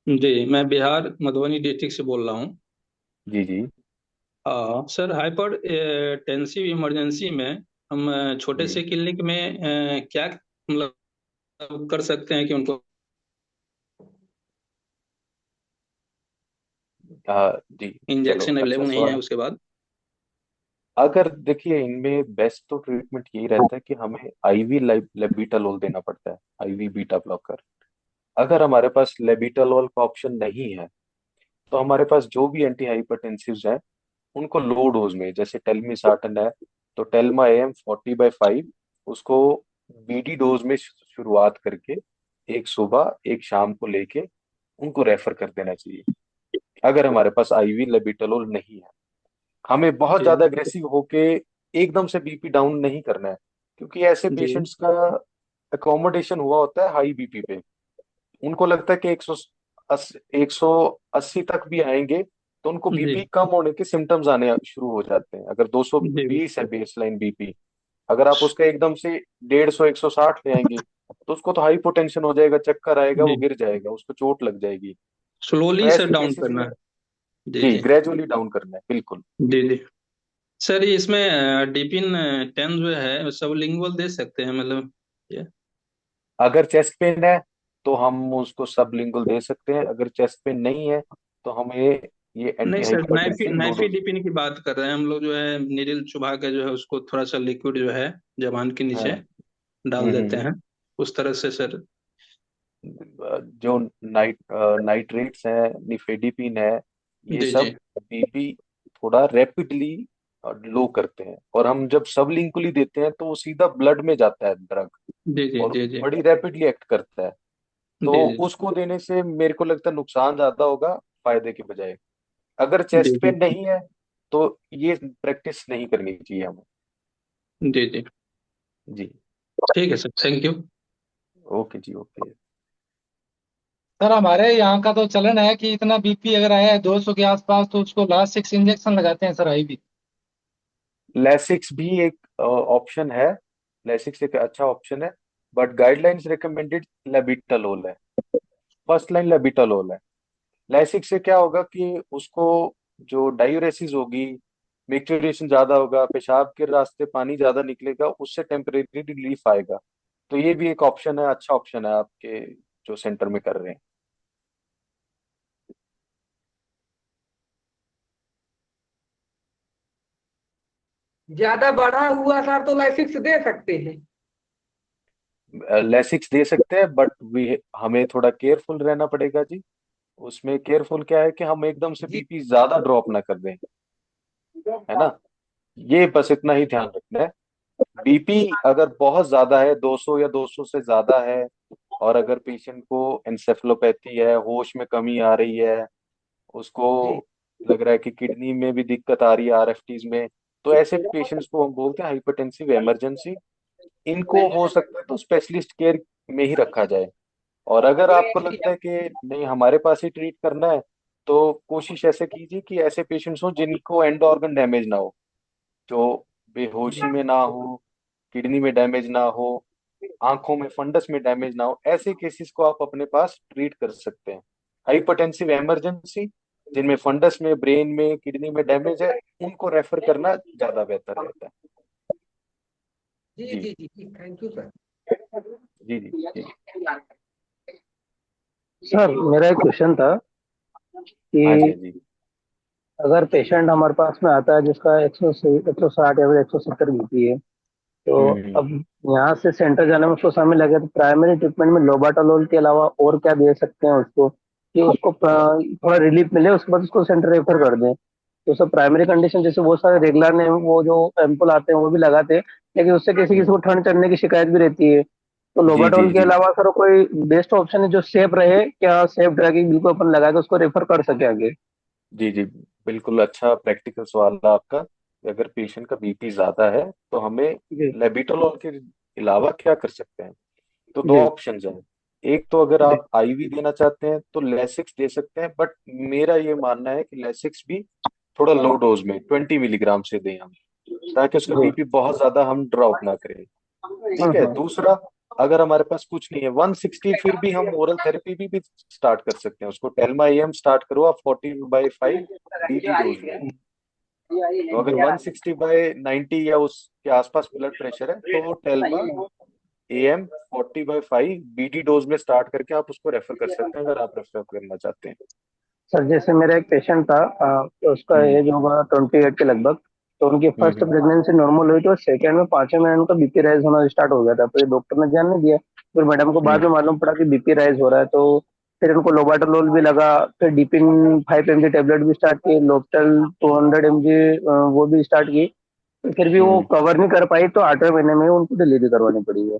जी, मैं बिहार मधुबनी डिस्ट्रिक्ट से बोल रहा हूँ। जी जी सर, हाइपर टेंसिव इमरजेंसी में हम छोटे जी। से क्लिनिक में क्या मतलब कर सकते हैं कि उनको हाँ जी। चलो, इंजेक्शन अच्छा अवेलेबल नहीं है सवाल। उसके बाद? अगर देखिए, इनमें बेस्ट तो ट्रीटमेंट यही रहता है कि हमें आईवी लेबिटालोल देना पड़ता है, आईवी बीटा ब्लॉकर। अगर हमारे पास लेबिटालोल का ऑप्शन नहीं है तो हमारे पास जो भी एंटी हाइपरटेंसिव्स हैं उनको लो डोज में, जैसे टेल्मिसार्टन है तो टेल्मा एम 40/5, उसको बीडी डोज में शुरुआत करके एक सुबह एक शाम को लेके उनको रेफर कर देना चाहिए, अगर हमारे पास आईवी लेबिटालोल नहीं है। हमें बहुत जी ज्यादा अग्रेसिव होके एकदम से बीपी डाउन नहीं करना है, क्योंकि ऐसे जी पेशेंट्स का अकोमोडेशन हुआ होता है हाई बीपी पे। उनको लगता है कि 180 तक भी आएंगे तो उनको जी बीपी कम होने के सिम्टम्स आने शुरू हो जाते हैं। अगर जी 220 है बेसलाइन बीपी, अगर आप उसका एकदम से 150 160 ले आएंगे तो उसको तो हाइपोटेंशन हो जाएगा, चक्कर आएगा, वो जी। गिर जाएगा, उसको चोट लग जाएगी। तो स्लोली सर ऐसे डाउन केसेस करना में है। जी जी जी ग्रेजुअली डाउन करना है, बिल्कुल। जी जी। सर, इसमें डिपिन 10 जो है सब लिंगुअल दे सकते हैं मतलब ये? अगर चेस्ट पेन है तो हम उसको सबलिंगुअल दे सकते हैं, अगर चेस्ट पेन नहीं है तो हमें ये नहीं एंटी सर, नाइफी हाइपरटेंसिव लो नाइफी डोज। डिपिन की बात कर रहे हैं हम लोग, जो है नीडल चुभा के जो है उसको थोड़ा सा लिक्विड जो है जबान के हाँ। नीचे डाल देते हम्म। हैं, उस तरह से सर? जो नाइट्रेट्स है, निफेडिपिन है, ये जी जी सब बीपी थोड़ा रैपिडली लो करते हैं, और हम जब सबलिंगुअली देते हैं तो वो सीधा ब्लड में जाता है ड्रग, जी जी और जी जी बड़ी रैपिडली एक्ट करता है। जी तो जी उसको देने से मेरे को लगता है नुकसान ज्यादा होगा फायदे के बजाय। अगर जी चेस्ट जी पेन नहीं है तो ये प्रैक्टिस नहीं करनी चाहिए हमें। जी जी। जी। ठीक है सर, थैंक यू। ओके जी, ओके। सर, हमारे यहाँ का तो चलन है कि इतना बीपी अगर आया है 200 के आसपास तो उसको लास्ट 6 इंजेक्शन लगाते हैं सर, आईवी। लेसिक्स भी एक ऑप्शन है। लेसिक्स एक अच्छा ऑप्शन है, बट गाइडलाइंस रिकमेंडेड लेबिटालोल है, फर्स्ट लाइन लेबिटालोल है। लेसिक्स से क्या होगा कि उसको जो डायूरेसिस होगी, मिक्सचरेशन ज्यादा होगा, पेशाब के रास्ते पानी ज्यादा निकलेगा, उससे टेम्परेरी रिलीफ आएगा। तो ये भी एक ऑप्शन है, अच्छा ऑप्शन है आपके जो सेंटर में कर रहे हैं। ज्यादा बढ़ा हुआ सर तो लाइसिक्स दे सकते हैं। लेसिक्स दे सकते हैं, बट वी हमें थोड़ा केयरफुल रहना पड़ेगा जी। उसमें केयरफुल क्या है कि हम एकदम से जी बीपी ज्यादा ड्रॉप ना कर दें, है ना। ये बस इतना ही ध्यान रखना है। बीपी अगर बहुत ज्यादा है, 200 या 200 से ज्यादा है, और अगर पेशेंट को एंसेफेलोपैथी है, होश में कमी आ रही है, उसको जी लग रहा है कि किडनी में भी दिक्कत आ रही है आरएफटीज में, तो ऐसे पेशेंट्स को हम बोलते हैं हाइपरटेंसिव इमरजेंसी। इनको हो सकता है तो स्पेशलिस्ट केयर में ही रखा जाए। और अगर आपको लगता है कि नहीं हमारे पास ही ट्रीट करना है, तो कोशिश ऐसे कीजिए कि ऐसे पेशेंट्स हो जिनको एंड ऑर्गन डैमेज ना हो, जो बेहोशी में ना हो, किडनी में डैमेज ना हो, आंखों में फंडस में डैमेज ना हो, ऐसे केसेस को आप अपने पास ट्रीट कर सकते हैं। हाइपरटेंसिव इमरजेंसी जिनमें फंडस में, ब्रेन में, किडनी में डैमेज है, उनको रेफर करना ज्यादा बेहतर रहता है। जी जी जी जी जी, थैंक यू सर। जी जी जी। सर, मेरा एक क्वेश्चन था हाँ जी, कि हाँ जी। अगर पेशेंट हमारे पास में आता है जिसका 160 या फिर 170 बीपी है, तो हम्म। अब यहाँ से सेंटर जाने में उसको समय लगे, तो प्राइमरी ट्रीटमेंट में लोबाटालोल के अलावा और क्या दे सकते हैं उसको, कि उसको थोड़ा रिलीफ मिले, उसके बाद उसको सेंटर रेफर कर दें। तो सब प्राइमरी कंडीशन, जैसे बहुत सारे रेगुलर ने वो जो एम्पुल आते हैं वो भी लगाते हैं, लेकिन उससे किसी किसी को हम्म, ठंड चढ़ने की शिकायत भी रहती है। तो जी जी लोबाटोल के जी अलावा सर कोई बेस्ट ऑप्शन है जो सेफ रहे क्या? सेफ ड्रग बिल्कुल अपन लगा के उसको रेफर कर सके आगे? जी जी, बिल्कुल अच्छा प्रैक्टिकल सवाल है आपका। अगर पेशेंट का बीपी ज्यादा है तो हमें जी लेबिटोलॉल के अलावा क्या कर सकते हैं? तो दो जी ऑप्शंस हैं। एक तो अगर जी। आप आईवी देना चाहते हैं तो लेसिक्स दे सकते हैं, बट मेरा ये मानना है कि लेसिक्स भी थोड़ा लो डोज में 20 मिलीग्राम से दें हम, ताकि उसका जी। बीपी बहुत ज्यादा हम ड्रॉप ना करें। ठीक है। हम्म। दूसरा, अगर हमारे पास कुछ नहीं है 160, फिर भी हम ओरल थेरेपी भी स्टार्ट कर सकते हैं। उसको टेल्मा एम स्टार्ट करो आप 40/5 बीडी डोज में। तो अगर 160/90 या उसके आसपास ब्लड प्रेशर है तो टेल्मा एम 40/5 बीडी डोज में स्टार्ट करके आप उसको रेफर कर सकते हैं, अगर आप रेफर करना चाहते हैं। सर जैसे मेरा एक पेशेंट था, तो उसका हम्म एज होगा 28 के लगभग। तो उनकी फर्स्ट हम्म प्रेगनेंसी नॉर्मल हुई, तो सेकेंड में 5वें महीने उनका बीपी राइज होना स्टार्ट हो गया था। तो ये डॉक्टर ने ध्यान नहीं दिया, फिर मैडम को बाद हम्म में मालूम पड़ा कि बीपी राइज हो रहा है। तो फिर उनको लोबाटोलोल भी लगा, फिर डिपिन 5 mg टेबलेट भी स्टार्ट की, लोपटल 200 mg वो भी स्टार्ट की। तो फिर भी वो हम्म। कवर नहीं कर पाई, तो 8वें महीने में उनको डिलीवरी करवानी पड़ी है।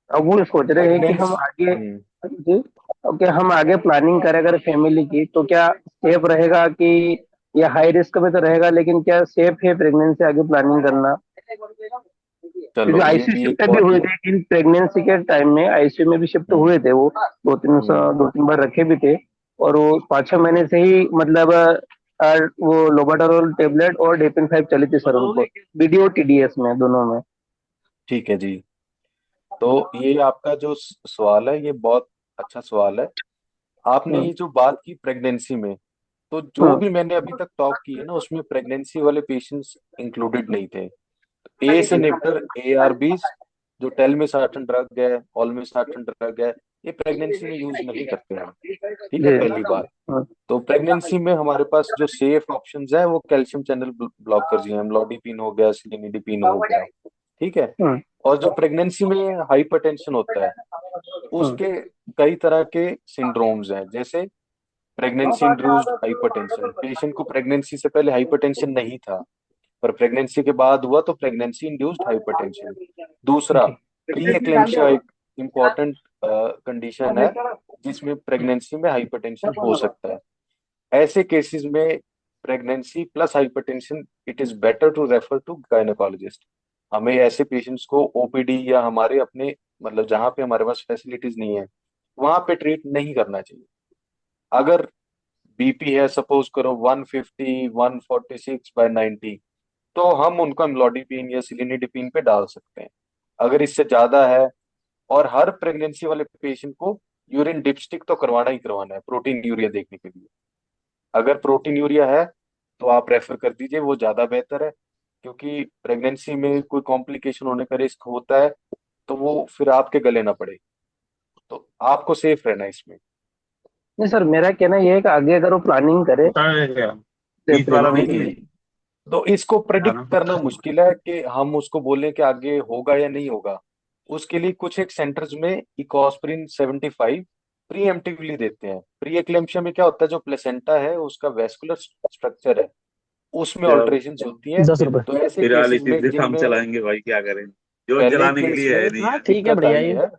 अब वो सोच रहे हैं कि हम प्रेगनेंस आगे हम्म जी, अब क्या हम आगे प्लानिंग करें अगर फैमिली की, तो क्या सेफ रहेगा कि, या हाई रिस्क में तो रहेगा, लेकिन क्या सेफ है प्रेगनेंसी आगे प्लानिंग करना? क्योंकि चलो, ये आईसीयू भी एक शिफ्ट भी बहुत हुए ही थे इन प्रेगनेंसी के टाइम में, आईसीयू में भी शिफ्ट हम्म हुए थे वो। हम्म। 2-3 बार रखे भी थे। और वो 5-6 महीने से ही मतलब वो लोबाटारोल टेबलेट और डेपिन 5 चली थी सर उनको, बीडीओ टीडीएस में दोनों में। ठीक है जी। तो ये आपका जो सवाल है ये बहुत अच्छा सवाल है। आपने हम्म ये जो बात की प्रेगनेंसी में, तो जो हम्म। भी मैंने अभी तक टॉक की है ना, उसमें प्रेगनेंसी वाले पेशेंट्स इंक्लूडेड नहीं थे। एस इनहिबिटर ARBs, जो टेलमिसार्टन ड्रग है, ऑलमिसार्टन ड्रग है, ये प्रेगनेंसी में यूज नहीं करते हैं। ठीक है, जी। पहली बात। हम्म तो प्रेगनेंसी में हमारे पास जो सेफ ऑप्शंस है वो कैल्शियम चैनल ब्लॉकर्स ही हैं। अम्लोडिपिन हो गया, सिलिनिडिपिन हो गया। ठीक है। हम्म और जो प्रेगनेंसी में हाइपरटेंशन होता है, हम्म। उसके कई तरह के सिंड्रोम्स हैं। जैसे प्रेगनेंसी इंड्यूस्ड हाइपरटेंशन, पेशेंट को प्रेगनेंसी से पहले हाइपरटेंशन नहीं था, पर प्रेगनेंसी के बाद हुआ तो प्रेगनेंसी इंड्यूस्ड हाइपरटेंशन। दूसरा, जी प्री एक्लेम्पशिया एक इम्पॉर्टेंट कंडीशन है जिसमें प्रेगनेंसी में हाइपरटेंशन हो सकता है। ऐसे केसेस में pregnancy plus hypertension, it is better to refer to gynaecologist. हमें ऐसे पेशेंट्स को ओपीडी या हमारे अपने, मतलब जहाँ पे हमारे पास फैसिलिटीज नहीं है, वहां पे ट्रीट नहीं करना चाहिए। अगर बीपी है सपोज करो 150 146/90, तो हम उनको अम्लोडिपिन या सिलिनिडिपिन पे डाल सकते हैं। अगर इससे ज्यादा है, और हर प्रेगनेंसी वाले पेशेंट को यूरिन डिपस्टिक तो करवाना ही करवाना है प्रोटीन यूरिया देखने के लिए। अगर प्रोटीन यूरिया है तो आप रेफर कर दीजिए, वो ज्यादा बेहतर है। क्योंकि प्रेगनेंसी में कोई कॉम्प्लिकेशन होने का रिस्क होता है, तो वो फिर आपके गले ना पड़े। तो आपको सेफ रहना है इसमें। नहीं सर, मेरा कहना ये है कि आगे अगर वो प्लानिंग करे होता है क्या? बीच वाला जी प्रेगनेंसी जी नहीं जी। की। है। तो इसको प्रेडिक्ट खाना करना मुश्किल है कि हम उसको बोलें कि आगे होगा या नहीं होगा। उसके लिए कुछ एक सेंटर्स में इकोस्प्रिन 75 प्री एम्प्टिवली देते हैं। प्री एक्लेम्पशिया में क्या होता है, जो प्लेसेंटा है उसका वेस्कुलर स्ट्रक्चर है, उसमें जब ऑल्टरेशन होती है। 10 रुपए। तो ऐसे फिर केसेस में सीधे हम जिनमें चलाएंगे भाई, क्या करें? जो पहले जलाने के केस लिए में है नहीं हाँ है। ठीक है, दिक्कत बढ़िया आई ये। है,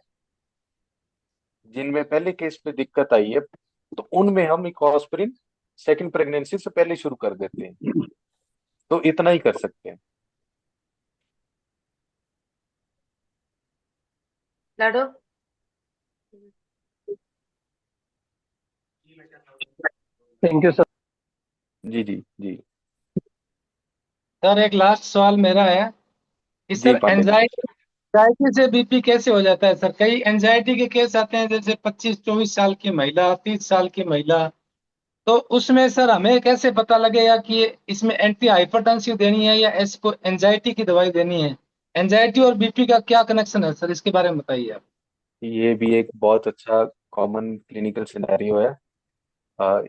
जिनमें पहले केस पे दिक्कत आई है, तो उनमें हम इकोस्प्रिन सेकंड प्रेगनेंसी से पहले शुरू कर देते हैं। तो इतना ही कर सकते हैं। लाडो। Thank you sir. जी जी जी सर एक लास्ट सवाल मेरा है कि जी सर पांडे जी। एंजाइटी से बीपी कैसे हो जाता है सर? कई एंजाइटी के केस आते हैं, जैसे 25-24 साल की महिला, 30 साल की महिला। तो उसमें सर हमें कैसे पता लगेगा कि इसमें एंटी हाइपरटेंसिव देनी है या इसको एंजाइटी की दवाई देनी है? एंजाइटी और बीपी का क्या कनेक्शन है सर, इसके बारे में बताइए आप। ये भी एक बहुत अच्छा कॉमन क्लिनिकल सिनेरियो है।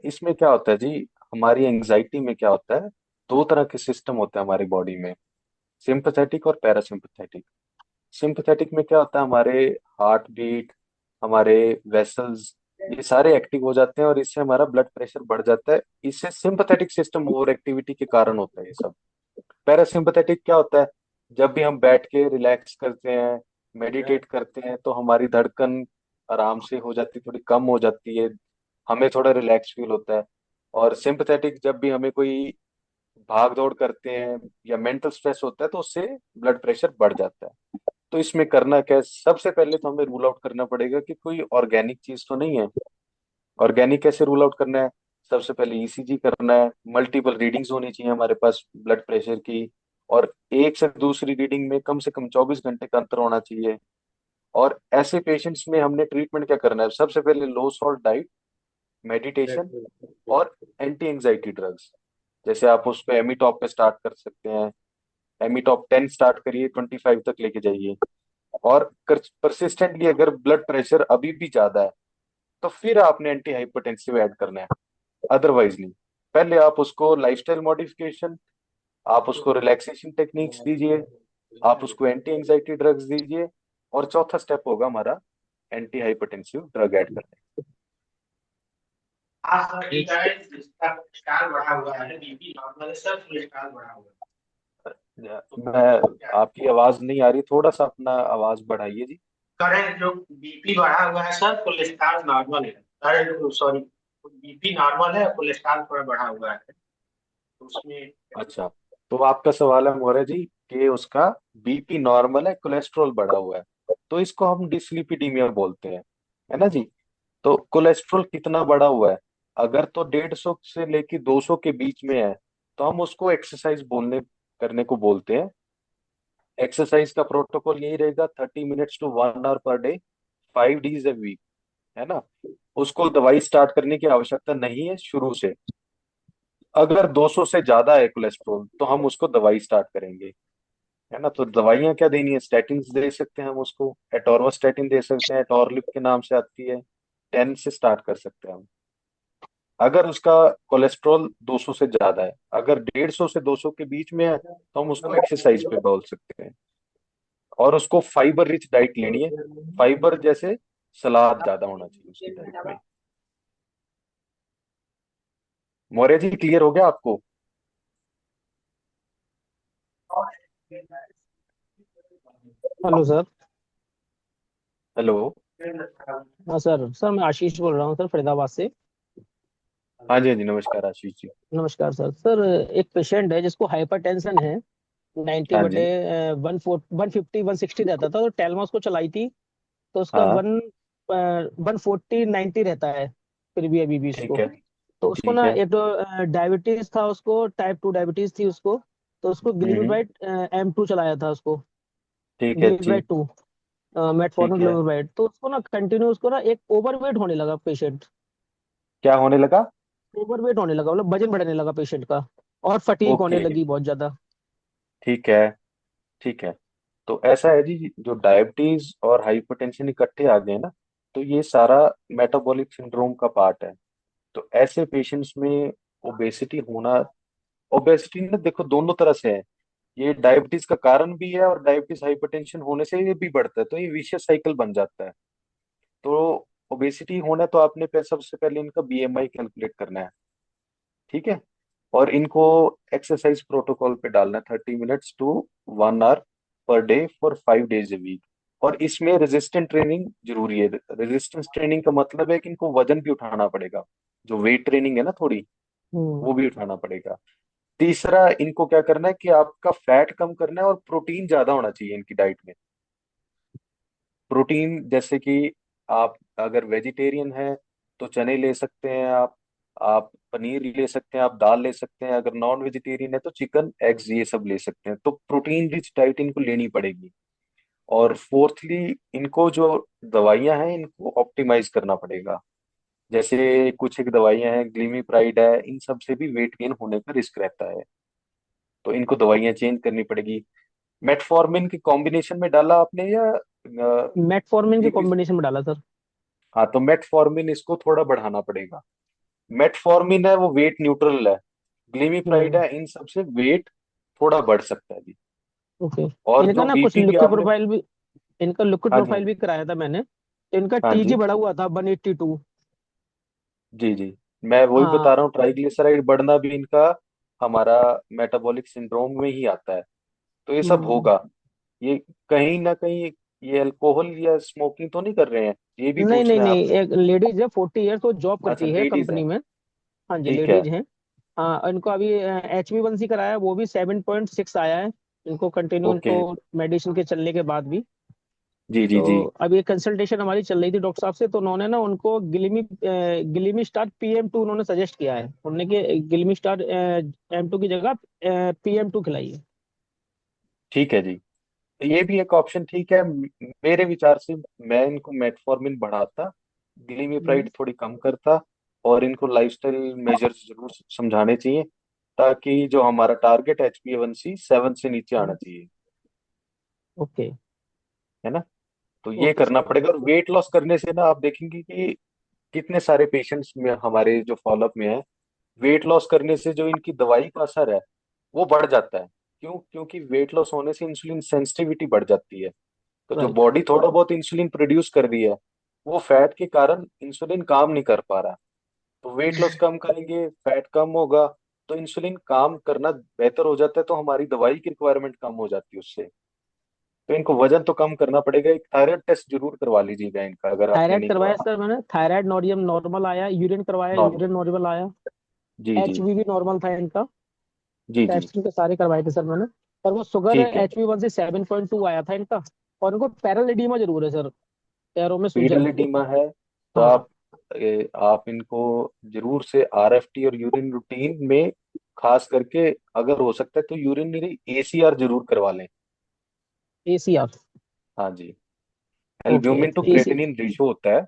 इसमें क्या होता है जी, हमारी एंजाइटी में क्या होता है, दो तरह के सिस्टम होते हैं हमारी बॉडी में, सिंपैथेटिक और पैरासिम्पैथेटिक। सिंपैथेटिक में क्या होता है, हमारे हार्ट बीट, हमारे वेसल्स, ये सारे एक्टिव हो जाते हैं और इससे हमारा ब्लड प्रेशर बढ़ जाता है। इससे सिंपैथेटिक सिस्टम ओवर एक्टिविटी के कारण होता है ये सब। पैरासिम्पथेटिक क्या होता है? जब भी हम बैठ के रिलैक्स करते हैं, मेडिटेट करते हैं, तो हमारी धड़कन आराम से हो जाती है, थोड़ी कम हो जाती है, हमें थोड़ा रिलैक्स फील होता है। और सिंपैथेटिक जब भी हमें कोई भाग दौड़ करते हैं या मेंटल स्ट्रेस होता है, तो उससे ब्लड प्रेशर बढ़ जाता है। तो इसमें करना क्या है? सबसे पहले तो हमें रूल आउट करना पड़ेगा कि कोई ऑर्गेनिक चीज तो नहीं है। ऑर्गेनिक कैसे रूल आउट करना है? सबसे पहले ईसीजी करना है, मल्टीपल रीडिंग्स होनी चाहिए हमारे पास ब्लड प्रेशर की, और एक से दूसरी रीडिंग में कम से कम 24 घंटे का अंतर होना चाहिए। और ऐसे पेशेंट्स में हमने ट्रीटमेंट क्या करना है? सबसे पहले लो सॉल्ट डाइट, मेडिटेशन और एंटी एंजाइटी ड्रग्स। जैसे आप उसको एमिटॉप पे स्टार्ट कर सकते हैं, एमिटॉप 10 स्टार्ट करिए, 25 तक लेके जाइए। और परसिस्टेंटली अगर ब्लड प्रेशर अभी भी ज्यादा है, तो फिर आपने एंटी हाइपरटेंसिव ऐड करना है, अदरवाइज नहीं। पहले आप उसको लाइफस्टाइल मॉडिफिकेशन, आप उसको रिलैक्सेशन टेक्निक्स दीजिए, आप उसको एंटी एंजाइटी ड्रग्स दीजिए, और चौथा स्टेप होगा हमारा एंटी हाइपरटेंसिव ड्रग ऐड करना हाँ सर, ठीक है। इसका कोलेस्ट्रॉल बढ़ा हुआ है, बीपी नॉर्मल है सर, कोलेस्ट्रॉल बढ़ा हुआ है। है। तो मैं क्या आपकी आवाज नहीं आ रही, थोड़ा सा अपना आवाज बढ़ाइए जी। करेंट जो बीपी बढ़ा हुआ है सर, कोलेस्ट्रॉल नॉर्मल है। अरे सॉरी, बीपी नॉर्मल है, कोलेस्ट्रॉल थोड़ा बढ़ा हुआ है, तो उसमें अच्छा, तो आपका सवाल है मोरे जी कि उसका बीपी नॉर्मल है, कोलेस्ट्रॉल बढ़ा हुआ है, तो इसको हम डिसलिपिडीमिया बोलते हैं, है ना जी। तो कोलेस्ट्रॉल कितना बढ़ा हुआ है? अगर तो 150 से लेके 200 के बीच में है, तो हम उसको एक्सरसाइज बोलने करने को बोलते हैं। एक्सरसाइज का प्रोटोकॉल यही रहेगा, 30 minutes to 1 hour per day, 5 days a week, है ना। उसको दवाई स्टार्ट करने की आवश्यकता नहीं है शुरू से। अगर 200 से ज्यादा है कोलेस्ट्रॉल, तो हम उसको दवाई स्टार्ट करेंगे, है ना। तो दवाइयां क्या देनी है? स्टैटिन दे सकते हैं हम उसको, एटोर्वास्टैटिन दे सकते हैं, एटोरलिप के नाम से आती है, 10 से स्टार्ट कर सकते हैं हम। अगर उसका कोलेस्ट्रॉल 200 से ज्यादा है, अगर 150 से 200 के बीच में है, तो हम उसको एक्सरसाइज पे बोल सकते हैं। और उसको फाइबर रिच डाइट लेनी है, फाइबर जैसे सलाद ज्यादा होना चाहिए उसकी डाइट में। मौर्य जी, क्लियर हो गया आपको? Hello sir. हेलो। हाँ सर, मैं आशीष बोल रहा हूँ सर, फरीदाबाद से। हाँ जी, हाँ जी, नमस्कार आशीष जी। नमस्कार सर। एक पेशेंट है जिसको हाइपरटेंशन है, 90 हाँ बटे जी। 150 160 रहता था, तो टेलमॉस को चलाई थी, तो उसका हाँ, 140 90 रहता है, फिर भी अभी भी ठीक उसको। है। तो उसको ठीक ना है। एक तो डायबिटीज था, उसको टाइप 2 डायबिटीज थी उसको। तो उसको हम्म। ग्लिमिब्राइड M2 चलाया था उसको, ठीक है जी। ग्लिमिब्राइड 2, मेटफॉर्मिन ठीक है। ग्लिमिब्राइड। तो उसको ना कंटिन्यू उसको ना एक ओवरवेट होने लगा पेशेंट। क्या होने लगा? ओवरवेट होने लगा, मतलब वजन बढ़ने लगा पेशेंट का, और फटीक होने ओके। लगी बहुत ज्यादा। ठीक है। ठीक है। तो ऐसा है जी, जो डायबिटीज और हाइपरटेंशन इकट्ठे आ गए ना, तो ये सारा मेटाबॉलिक सिंड्रोम का पार्ट है। तो ऐसे पेशेंट्स में ओबेसिटी होना, ओबेसिटी ना देखो दोनों तरह से है। ये डायबिटीज का कारण भी है, और डायबिटीज हाइपरटेंशन होने से ये भी बढ़ता है, तो ये विशियस साइकिल बन जाता है। तो ओबेसिटी होना है, तो आपने सबसे पहले इनका बीएमआई कैलकुलेट करना है, ठीक है। और इनको एक्सरसाइज प्रोटोकॉल पे डालना है, 30 minutes to 1 hour per day for 5 days a week. और इसमें रेजिस्टेंट ट्रेनिंग जरूरी है। रेजिस्टेंस ट्रेनिंग का मतलब है कि इनको वजन भी उठाना पड़ेगा, जो वेट ट्रेनिंग है ना थोड़ी, हम्म। वो भी उठाना पड़ेगा। तीसरा, इनको क्या करना है कि आपका फैट कम करना है, और प्रोटीन ज्यादा होना चाहिए इनकी डाइट में। प्रोटीन जैसे कि आप अगर वेजिटेरियन हैं, तो चने ले सकते हैं आप पनीर ले सकते हैं, आप दाल ले सकते हैं। अगर नॉन वेजिटेरियन है, तो चिकन एग्स ये सब ले सकते हैं। तो प्रोटीन रिच डाइट इनको लेनी पड़ेगी। और फोर्थली, इनको जो दवाइयां हैं, इनको ऑप्टिमाइज करना पड़ेगा। जैसे कुछ एक दवाइयां हैं, ग्लिमिप्राइड है, इन सब से भी वेट गेन होने का रिस्क रहता है, तो इनको दवाइयां चेंज करनी पड़ेगी। मेटफॉर्मिन के कॉम्बिनेशन में डाला आपने, या मेटफॉर्मिन के एक? कॉम्बिनेशन में डाला सर। हाँ, तो मेटफॉर्मिन इसको थोड़ा बढ़ाना पड़ेगा। मेटफॉर्मिन है वो वेट न्यूट्रल है, ग्लिमिप्राइड हम्म। है इन सबसे वेट थोड़ा बढ़ सकता है जी। ओके। और इनका जो ना कुछ बीपी की लिक्विड आपने, प्रोफाइल भी, इनका लिक्विड हाँ जी, हाँ प्रोफाइल जी, भी कराया था मैंने, तो इनका हाँ टीजी जी, बढ़ा हुआ था 182। जी जी, मैं वही हाँ। बता रहा हूँ, ट्राइग्लिसराइड बढ़ना भी इनका हमारा मेटाबॉलिक सिंड्रोम में ही आता है। तो ये सब हम्म, होगा। ये कहीं ना कहीं ये अल्कोहल या स्मोकिंग तो नहीं कर रहे हैं, ये भी नहीं पूछ नहीं रहे हैं नहीं, आपसे। एक लेडीज है 40 ईयर्स, वो जॉब अच्छा, करती है लेडीज कंपनी है। में। हाँ जी, ठीक है। लेडीज हैं। हाँ, इनको अभी HbA1c कराया, वो भी 7.6 आया है। इनको कंटिन्यू, ओके। इनको मेडिसिन के चलने के बाद भी। जी जी तो जी। अभी एक कंसल्टेशन हमारी चल रही थी डॉक्टर साहब से, तो उन्होंने ना उनको गिलिमी स्टार PM2 उन्होंने सजेस्ट किया है। उन्होंने कि गिलिमी स्टार M2 की जगह PM2 खिलाइए। ठीक है जी, ये भी एक ऑप्शन ठीक है। मेरे विचार से मैं इनको मेटफॉर्मिन बढ़ाता, हम्म, ग्लीमिप्राइड थोड़ी कम करता, और इनको लाइफस्टाइल मेजर्स जरूर समझाने चाहिए, ताकि जो हमारा टारगेट HbA1c 7 से नीचे आना हम्म, चाहिए। ओके। है ना? तो ये ओके करना सर। पड़ेगा। और वेट लॉस करने से ना आप देखेंगे कि कितने सारे पेशेंट्स में हमारे जो फॉलोअप में है, वेट लॉस करने से जो इनकी दवाई का असर है वो बढ़ जाता है। क्यों? क्योंकि वेट लॉस होने से इंसुलिन सेंसिटिविटी बढ़ जाती है। तो जो राइट। बॉडी थोड़ा बहुत इंसुलिन प्रोड्यूस कर रही है, वो फैट के कारण इंसुलिन काम नहीं कर पा रहा। तो वेट लॉस कम करेंगे, फैट कम होगा, तो इंसुलिन काम करना बेहतर हो जाता है, तो हमारी दवाई की रिक्वायरमेंट कम हो जाती है उससे। तो इनको वजन तो कम करना पड़ेगा। एक थायराइड टेस्ट जरूर करवा लीजिएगा इनका, अगर आपने थायराइड नहीं करवाया करवाया। सर मैंने, थायराइड नोडियम नॉर्मल आया, यूरिन करवाया, नॉर्मल। यूरिन नॉर्मल आया। जी जी। HB भी नॉर्मल था इनका। जी जी। टेस्ट इनके सारे करवाए थे सर मैंने। पर वो शुगर ठीक है। HB1 से 7.2 आया था इनका। और इनको पैरालिडीमा जरूर है सर, पैरों में सूजन। पीडल एडिमा है, तो हाँ। आप इनको जरूर से RFT और यूरिन रूटीन में, खास करके अगर हो सकता है तो यूरिनरी ACR जरूर करवा लें। ACR। हाँ जी। Okay albumin to AC। Creatinine ratio होता है,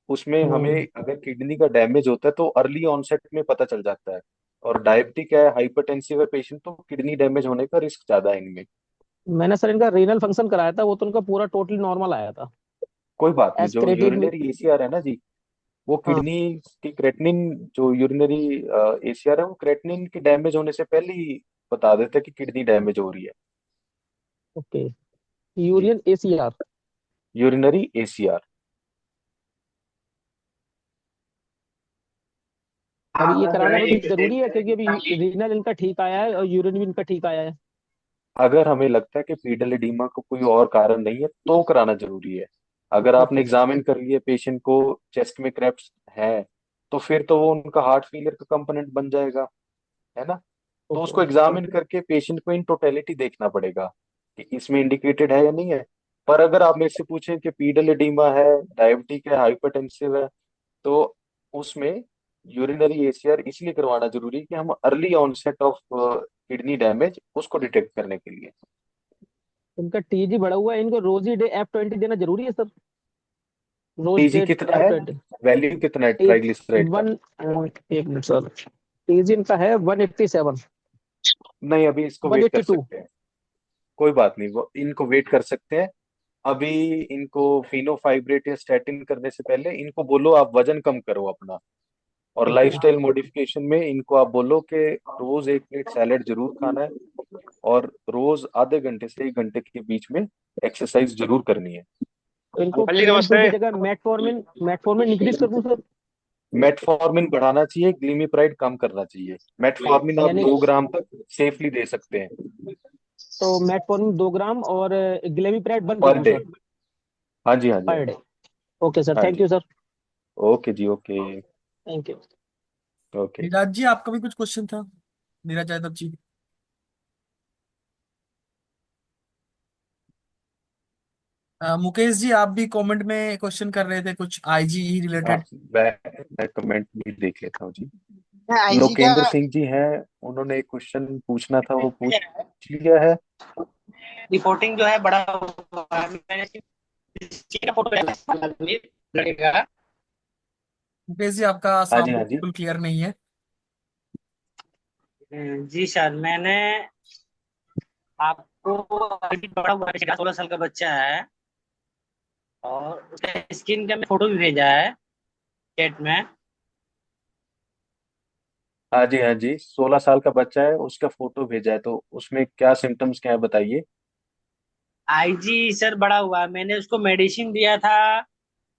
उसमें हमें हम्म। अगर किडनी का डैमेज होता है तो अर्ली ऑनसेट में पता चल जाता है। और डायबिटिक है, हाइपरटेंसिव है पेशेंट, तो किडनी डैमेज होने का रिस्क ज्यादा है इनमें। मैंने सर इनका रीनल फंक्शन कराया था, वो तो उनका पूरा टोटली नॉर्मल आया था। कोई बात नहीं, जो एस्क्रेटिन भी। यूरिनरी ACR है ना जी, वो हाँ। किडनी की क्रेटनिन, जो यूरिनरी ACR है, वो क्रेटनिन के डैमेज होने से पहले ही बता देता है कि किडनी डैमेज हो रही है। ओके। जी। यूरियन ACR। Urinary ACR। अभी ये आप जो कराना है भी एक जरूरी है, क्योंकि अभी दिन रीनल इनका ठीक आया है और यूरिन भी इनका ठीक आया है। अगर हमें लगता है कि पीडल एडिमा को कोई और कारण नहीं है तो कराना जरूरी है। अगर आपने ओके सर। एग्जामिन कर लिया पेशेंट को, चेस्ट में क्रेप्स है, तो फिर तो वो उनका हार्ट फेलियर का कंपोनेंट बन जाएगा। है ना? तो ओके। उसको एग्जामिन करके पेशेंट को इन टोटेलिटी देखना पड़ेगा कि इसमें इंडिकेटेड है या नहीं है। पर अगर आप मेरे से पूछें कि पीडल एडिमा है, डायबिटिक है, हाइपरटेंसिव है, तो उसमें यूरिनरी ACR इसलिए करवाना जरूरी है कि हम early onset of kidney damage उसको डिटेक्ट करने के लिए। इनका TG बढ़ा हुआ है, इनको रोज ही डे F20 देना जरूरी है सर। रोज TG डे कितना है? F20। वैल्यू कितना है एक ट्राइग्लिसराइड का? वन एक मिनट सर। TG इनका है 187। नहीं, अभी इसको वेट कर 182। सकते हैं। कोई बात नहीं, वो इनको वेट कर सकते हैं। अभी इनको फिनोफाइब्रेट या स्टैटिन करने से पहले इनको बोलो आप वजन कम करो अपना। और ओके। लाइफस्टाइल मॉडिफिकेशन में इनको आप बोलो कि रोज एक प्लेट सैलेड जरूर खाना है, और रोज आधे घंटे से 1 घंटे के बीच में एक्सरसाइज जरूर करनी है। तो इनको जी PM2 नमस्ते। की जगह मेटफॉर्मिन मेटफॉर्मिन इंक्रीज कर दूं सर? मेटफॉर्मिन बढ़ाना चाहिए, ग्लीमिप्राइड कम करना चाहिए। मेटफॉर्मिन आप यानी 2 ग्राम तक सेफली दे सकते हैं तो मेटफॉर्मिन 2 ग्राम और ग्लेमिप्राइड बंद कर पर दूं डे। सर? हाँ जी, हाँ जी, हाँ पर जी। डे। ओके सर, हाँ थैंक जी। You sir. ओके जी, okay. Thank you. Okay. Neeraj ji, आपका भी कुछ क्वेश्चन था? नीरज यादव जी। मुकेश जी, आप भी कमेंट में क्वेश्चन कर रहे थे कुछ IgE हाँ, रिलेटेड। मैं कमेंट भी देख लेता हूँ जी। आईजी का लोकेंद्र सिंह जी हैं, उन्होंने एक क्वेश्चन पूछना था, वो पूछ लिया है। रिपोर्टिंग जो है बड़ा हुआ है। मैंने किसी का फोटो लगेगा। मुकेश जी, आपका हाँ जी, साउंड हाँ जी। बिल्कुल क्लियर नहीं है। जी सर, मैंने आपको अभी बड़ा हुआ है, 16 साल का बच्चा है, और उसके स्किन का मैं फोटो भी भेजा है चैट में। हाँ जी, हाँ जी, 16 साल का बच्चा है, उसका फोटो भेजा है, तो उसमें क्या सिम्टम्स क्या है बताइए। आईजी सर बड़ा हुआ है, मैंने उसको मेडिसिन दिया था,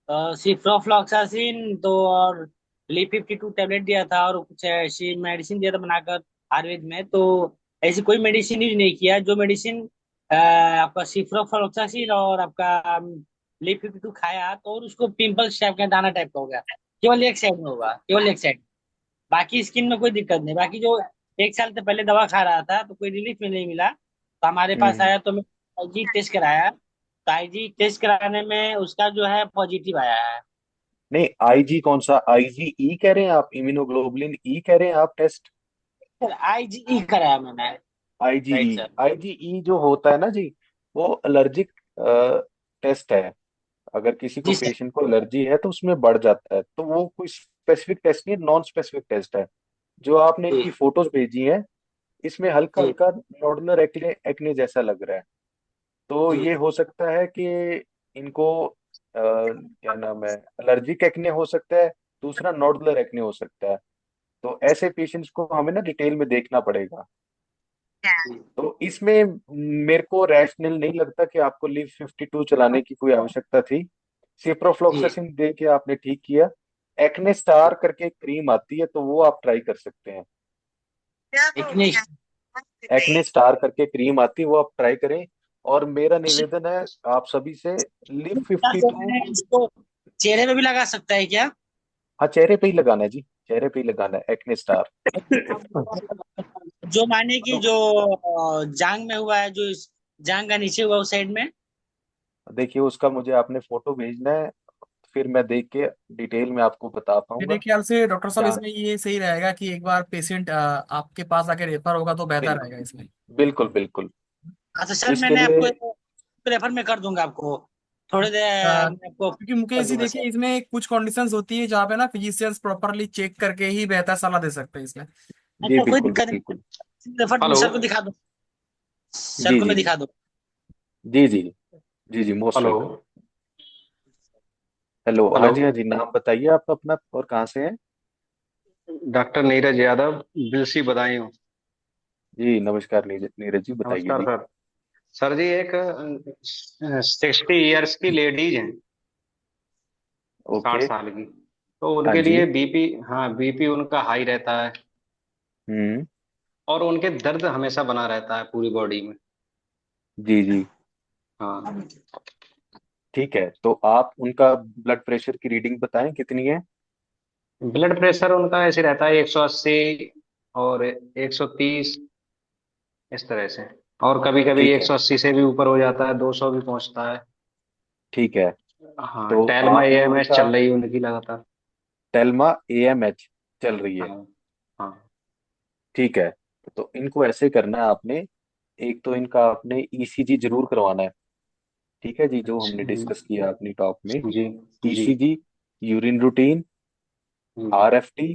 सिप्रोफ्लॉक्सासिन तो, और ली 52 टैबलेट दिया था और कुछ ऐसी मेडिसिन दिया था बनाकर आयुर्वेद में। तो ऐसी कोई मेडिसिन यूज नहीं किया। जो मेडिसिन आपका सिप्रोफ्लोक्सासिन और आपका ली 52 खाया तो और उसको पिंपल्स टाइप का दाना टाइप का हो गया। केवल एक साइड में होगा, केवल एक साइड। बाकी स्किन में कोई दिक्कत नहीं। बाकी जो 1 साल से पहले दवा खा रहा था तो कोई रिलीफ में नहीं मिला, तो हमारे पास हम्म। आया तो मैं आईजी टेस्ट कराया। तो आईजी टेस्ट कराने में उसका जो है पॉजिटिव आया है। नहीं, आईजी कौन सा? आईजीई कह रहे हैं आप? इम्यूनोग्लोबुलिन ई कह रहे हैं आप टेस्ट? सर आईजी कराया मैंने। Right IgE. सर। आईजीई जो होता है ना जी, वो एलर्जिक टेस्ट है। अगर किसी को जी सर। पेशेंट को एलर्जी है तो उसमें बढ़ जाता है, तो वो कोई स्पेसिफिक टेस्ट नहीं है, नॉन स्पेसिफिक टेस्ट है। जो आपने जी इनकी फोटोज भेजी हैं, इसमें हल्का जी हल्का नोडुलर एक्ने एक्ने जैसा लग रहा है। तो जी ये हो सकता है कि इनको क्या नाम है, एलर्जिक एक्ने हो सकता है। दूसरा नोडुलर एक्ने हो सकता है। तो ऐसे पेशेंट्स को हमें ना डिटेल में देखना पड़ेगा। तो इसमें मेरे को रैशनल नहीं लगता कि आपको लीव 52 चलाने की कोई आवश्यकता थी। जी। सिप्रोफ्लोक्सासिन दे के आपने ठीक किया। एक्ने स्टार करके क्रीम आती है, तो वो आप ट्राई कर सकते हैं। इतने एक्ने स्टार करके क्रीम आती है, वो आप ट्राई करें। और मेरा निवेदन है आप सभी से, लीव फिफ्टी तो टू मैं इसको चेहरे पे भी लगा सकता है क्या? हाँ, चेहरे पे ही लगाना है जी, चेहरे पे ही लगाना है एक्ने स्टार। जो माने कि जो जांग में हुआ है, जो इस जांग का नीचे हुआ उस साइड में। देखिए, उसका मुझे आपने फोटो भेजना है, फिर मैं देख के डिटेल में आपको बता मेरे पाऊंगा। ख्याल से डॉक्टर साहब जहाँ इसमें ये सही रहेगा कि एक बार पेशेंट आपके पास आके रेफर होगा तो बेहतर बिल्कुल रहेगा इसमें। बिल्कुल बिल्कुल। अच्छा सर, इसके मैंने लिए आपको रेफर में कर दूंगा आपको थोड़ी देर मैं आपको क्योंकि कर मुकेश जी दूंगा देखिए, सर। इसमें कुछ कंडीशंस होती है जहाँ पे ना फिजिशियंस प्रॉपरली चेक करके ही बेहतर सलाह दे सकते हैं इसमें। जी अच्छा कोई बिल्कुल दिक्कत नहीं। बिल्कुल। Refer hello. सर को दिखा दो। सर जी को जी मैं जी दिखा दूँ। जी जी जी जी, मोस्ट हेलो। वेलकम। हेलो, हाँ हेलो। जी हाँ जी, नाम बताइए आप अपना और कहाँ से हैं? डॉक्टर नीरज यादव, बिलसी बदायूं। जी नमस्कार, नीरज नीरज जी, बताइए नमस्कार जी। सर। सर जी, एक 60 इयर्स की लेडीज हैं, 60 ओके। साल की। तो हाँ उनके जी। लिए बीपी, हाँ बीपी उनका हाई रहता है। हम्म। और उनके दर्द हमेशा बना रहता है पूरी बॉडी में। जी जी। हाँ। ठीक है, तो आप उनका ब्लड प्रेशर की रीडिंग बताएं कितनी है? ब्लड प्रेशर उनका ऐसे रहता है 180 और 130, इस तरह से। और कभी कभी ठीक है। 180 से भी ऊपर हो जाता है, 200 भी पहुंचता है। ठीक है, हाँ, तो टेल्मा आपने एएमएस उनका चल रही है उनकी लगातार। टेल्मा एएमएच चल रही है? हाँ। हाँ। ठीक है, तो इनको ऐसे करना है आपने। एक तो इनका आपने ईसीजी जरूर करवाना है। ठीक है जी, जो हमने अच्छा जी। डिस्कस किया अपनी टॉक में। जी। जी। ईसीजी, यूरिन रूटीन, जी। आरएफटी,